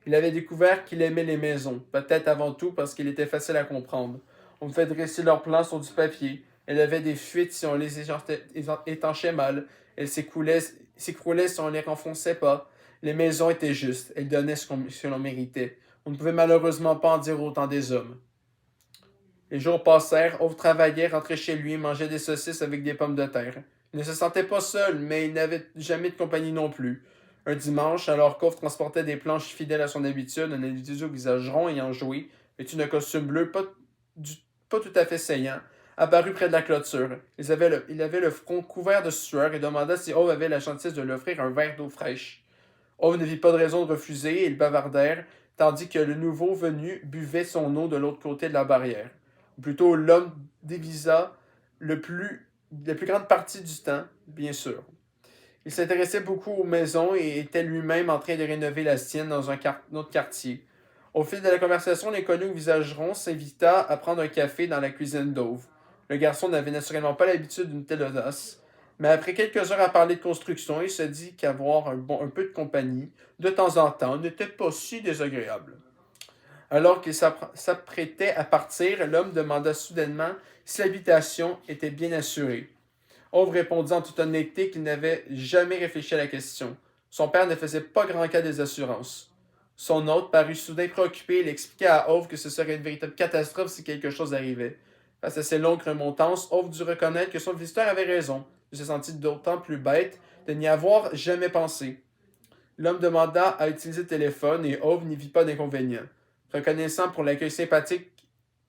Il avait découvert qu'il aimait les maisons, peut-être avant tout parce qu'il était facile à comprendre. On pouvait dresser leurs plans sur du papier. Elle avait des fuites si on les étanchait mal. Elles s'écroulaient si on les renfonçait pas. Les maisons étaient justes. Elles donnaient ce l'on méritait. On ne pouvait malheureusement pas en dire autant des hommes. Les jours passèrent, Ove travaillait, rentrait chez lui, mangeait des saucisses avec des pommes de terre. Il ne se sentait pas seul, mais il n'avait jamais de compagnie non plus. Un dimanche, alors qu'Ove transportait des planches fidèles à son habitude, un individu au visage rond et enjoué, vêtu d'un costume bleu pas tout à fait saillant, apparut près de la clôture. Il avait le front couvert de sueur et demanda si Ove avait la gentillesse de lui offrir un verre d'eau fraîche. Ove ne vit pas de raison de refuser et ils bavardèrent, tandis que le nouveau venu buvait son eau de l'autre côté de la barrière. Ou plutôt, l'homme dévisa la plus grande partie du temps, bien sûr. Il s'intéressait beaucoup aux maisons et était lui-même en train de rénover la sienne dans un autre quartier. Au fil de la conversation, l'inconnu au visage rond s'invita à prendre un café dans la cuisine d'Ove. Le garçon n'avait naturellement pas l'habitude d'une telle audace, mais après quelques heures à parler de construction, il se dit qu'avoir un peu de compagnie, de temps en temps, n'était pas si désagréable. Alors qu'il s'apprêtait à partir, l'homme demanda soudainement si l'habitation était bien assurée. Ove répondit en toute honnêteté qu'il n'avait jamais réfléchi à la question. Son père ne faisait pas grand cas des assurances. Son hôte parut soudain préoccupé. Il expliqua à Ove que ce serait une véritable catastrophe si quelque chose arrivait. Face à ces longues remontrances, Ove dut reconnaître que son visiteur avait raison. Il se sentit d'autant plus bête de n'y avoir jamais pensé. L'homme demanda à utiliser le téléphone et Ove n'y vit pas d'inconvénient. Reconnaissant pour l'accueil sympathique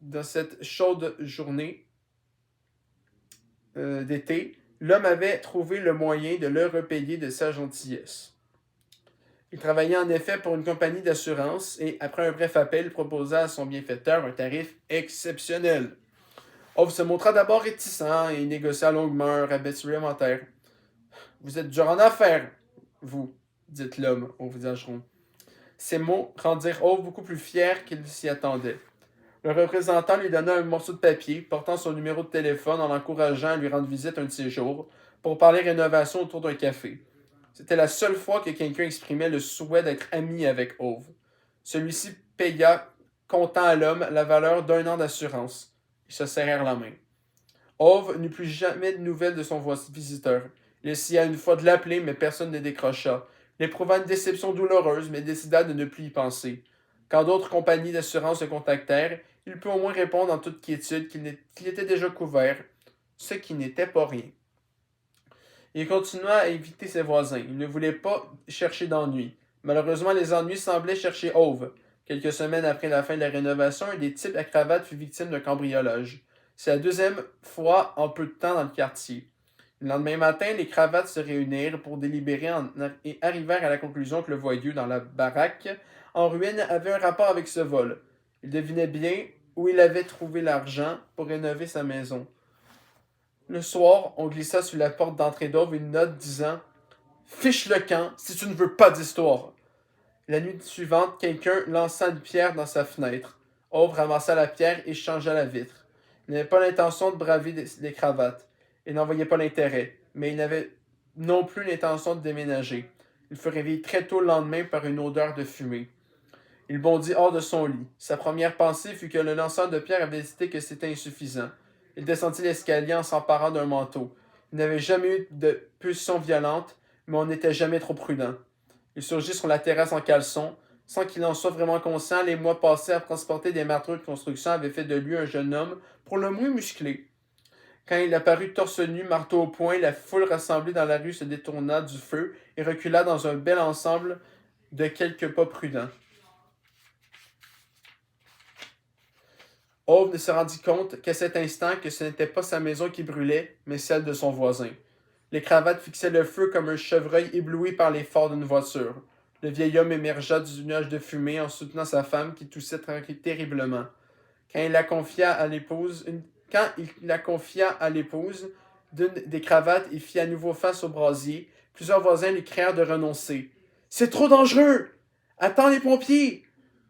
dans cette chaude journée d'été, l'homme avait trouvé le moyen de le repayer de sa gentillesse. Il travaillait en effet pour une compagnie d'assurance et, après un bref appel, proposa à son bienfaiteur un tarif exceptionnel. Ove se montra d'abord réticent et négocia longuement un rabais supplémentaire. « Vous êtes dur en affaires, vous, dit l'homme au visage rond. » Ces mots rendirent Ove beaucoup plus fier qu'il s'y attendait. Le représentant lui donna un morceau de papier portant son numéro de téléphone en l'encourageant à lui rendre visite un de ces jours pour parler rénovation autour d'un café. C'était la seule fois que quelqu'un exprimait le souhait d'être ami avec Ove. Celui-ci paya, comptant à l'homme la valeur d'un an d'assurance. Ils se serrèrent la main. Ove n'eut plus jamais de nouvelles de son visiteur. Il essaya une fois de l'appeler, mais personne ne décrocha. Il éprouva une déception douloureuse, mais décida de ne plus y penser. Quand d'autres compagnies d'assurance le contactèrent, il put au moins répondre en toute quiétude qu'il était déjà couvert, ce qui n'était pas rien. Il continua à éviter ses voisins. Il ne voulait pas chercher d'ennuis. Malheureusement, les ennuis semblaient chercher Ove. Quelques semaines après la fin de la rénovation, un des types à cravate fut victime d'un cambriolage. C'est la deuxième fois en peu de temps dans le quartier. Le lendemain matin, les cravates se réunirent pour délibérer et arrivèrent à la conclusion que le voyou dans la baraque en ruine avait un rapport avec ce vol. Il devinait bien où il avait trouvé l'argent pour rénover sa maison. Le soir, on glissa sur la porte d'entrée d'Ove une note disant « Fiche le camp si tu ne veux pas d'histoire ». La nuit suivante, quelqu'un lança une pierre dans sa fenêtre. Ove ramassa la pierre et changea la vitre. Il n'avait pas l'intention de braver les cravates. Il n'en voyait pas l'intérêt, mais il n'avait non plus l'intention de déménager. Il fut réveillé très tôt le lendemain par une odeur de fumée. Il bondit hors de son lit. Sa première pensée fut que le lanceur de pierre avait décidé que c'était insuffisant. Il descendit l'escalier en s'emparant d'un manteau. Il n'avait jamais eu de pulsion violente, mais on n'était jamais trop prudent. Il surgit sur la terrasse en caleçon. Sans qu'il en soit vraiment conscient, les mois passés à transporter des matériaux de construction avaient fait de lui un jeune homme pour le moins musclé. Quand il apparut torse nu, marteau au poing, la foule rassemblée dans la rue se détourna du feu et recula dans un bel ensemble de quelques pas prudents. Ove ne se rendit compte qu'à cet instant que ce n'était pas sa maison qui brûlait, mais celle de son voisin. Les cravates fixaient le feu comme un chevreuil ébloui par les phares d'une voiture. Le vieil homme émergea du nuage de fumée en soutenant sa femme qui toussait terriblement. Quand il la confia à l'épouse d'une des cravates et fit à nouveau face au brasier, plusieurs voisins lui crièrent de renoncer. « C'est trop dangereux! Attends les pompiers! »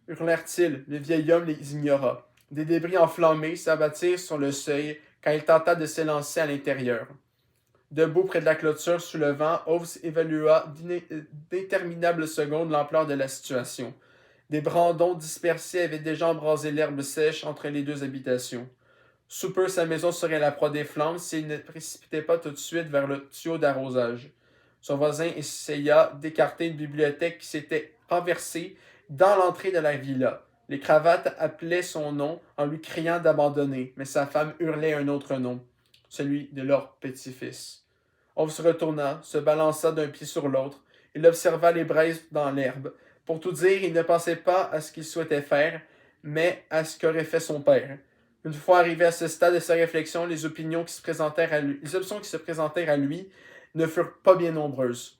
hurlèrent-ils. Le vieil homme les ignora. Des débris enflammés s'abattirent sur le seuil quand il tenta de s'élancer à l'intérieur. Debout près de la clôture sous le vent, Ove évalua d'interminables secondes l'ampleur de la situation. Des brandons dispersés avaient déjà embrasé l'herbe sèche entre les deux habitations. Sous peu, sa maison serait la proie des flammes s'il ne précipitait pas tout de suite vers le tuyau d'arrosage. Son voisin essaya d'écarter une bibliothèque qui s'était renversée dans l'entrée de la villa. Les cravates appelaient son nom en lui criant d'abandonner, mais sa femme hurlait un autre nom, celui de leur petit-fils. Ove se retourna, se balança d'un pied sur l'autre. Il observa les braises dans l'herbe. Pour tout dire, il ne pensait pas à ce qu'il souhaitait faire, mais à ce qu'aurait fait son père. Une fois arrivé à ce stade de sa réflexion, les options qui se présentèrent à lui ne furent pas bien nombreuses.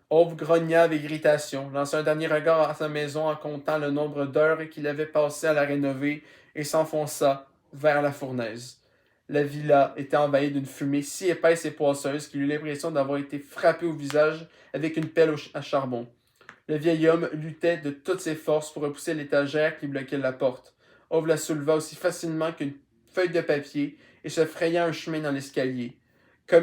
Ove grogna avec irritation, lança un dernier regard à sa maison en comptant le nombre d'heures qu'il avait passé à la rénover et s'enfonça vers la fournaise. La villa était envahie d'une fumée si épaisse et poisseuse qu'il eut l'impression d'avoir été frappé au visage avec une pelle à charbon. Le vieil homme luttait de toutes ses forces pour repousser l'étagère qui bloquait la porte. Ove la souleva aussi facilement qu'une feuille de papier et se fraya un chemin dans l'escalier. Quand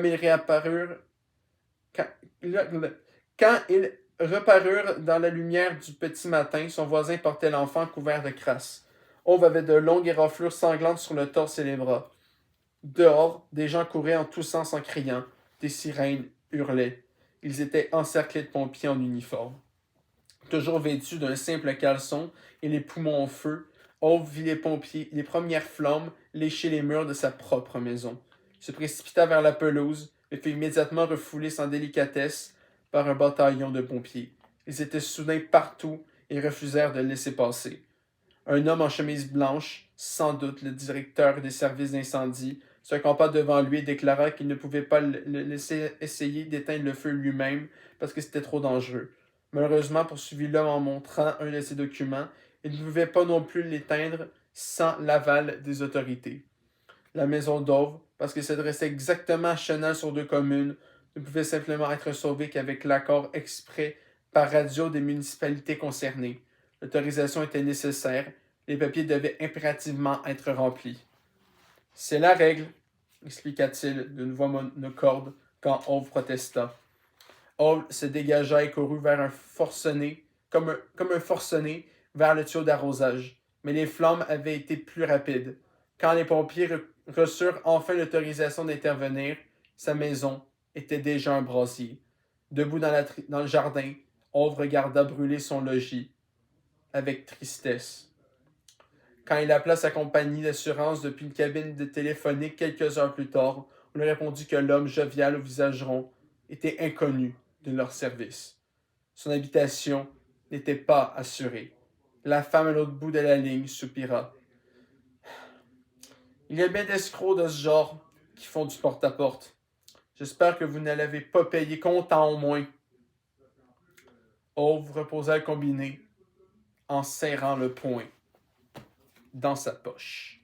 il reparurent dans la lumière du petit matin. Son voisin portait l'enfant couvert de crasse. Ove avait de longues éraflures sanglantes sur le torse et les bras. Dehors, des gens couraient en tous sens en criant. Des sirènes hurlaient. Ils étaient encerclés de pompiers en uniforme. Toujours vêtus d'un simple caleçon et les poumons en feu, Ove vit les premières flammes lécher les murs de sa propre maison. Il se précipita vers la pelouse, mais fut immédiatement refoulé sans délicatesse par un bataillon de pompiers. Ils étaient soudain partout et refusèrent de le laisser passer. Un homme en chemise blanche, sans doute le directeur des services d'incendie, se campa devant lui et déclara qu'il ne pouvait pas le laisser essayer d'éteindre le feu lui-même parce que c'était trop dangereux. Malheureusement, poursuivit l'homme en montrant un de ses documents, il ne pouvait pas non plus l'éteindre sans l'aval des autorités. La maison d'Ove, parce qu'elle s'adressait exactement à Chenal-sur-Deux communes, ne pouvait simplement être sauvée qu'avec l'accord exprès par radio des municipalités concernées. L'autorisation était nécessaire, les papiers devaient impérativement être remplis. C'est la règle, expliqua-t-il d'une voix monocorde quand Ove protesta. Ove se dégagea et courut vers un forcené, comme un forcené, vers le tuyau d'arrosage. Mais les flammes avaient été plus rapides. Quand les pompiers reçurent enfin l'autorisation d'intervenir, sa maison était déjà un brasier. Debout dans le jardin, Ove regarda brûler son logis avec tristesse. Quand il appela sa compagnie d'assurance depuis une cabine de téléphonique quelques heures plus tard, on lui répondit que l'homme jovial au visage rond était inconnu de leur service. Son habitation n'était pas assurée. La femme à l'autre bout de la ligne soupira. Il y a bien d'escrocs de ce genre qui font du porte-à-porte. J'espère que vous ne l'avez pas payé comptant au moins. Ove reposa le combiné en serrant le poing dans sa poche.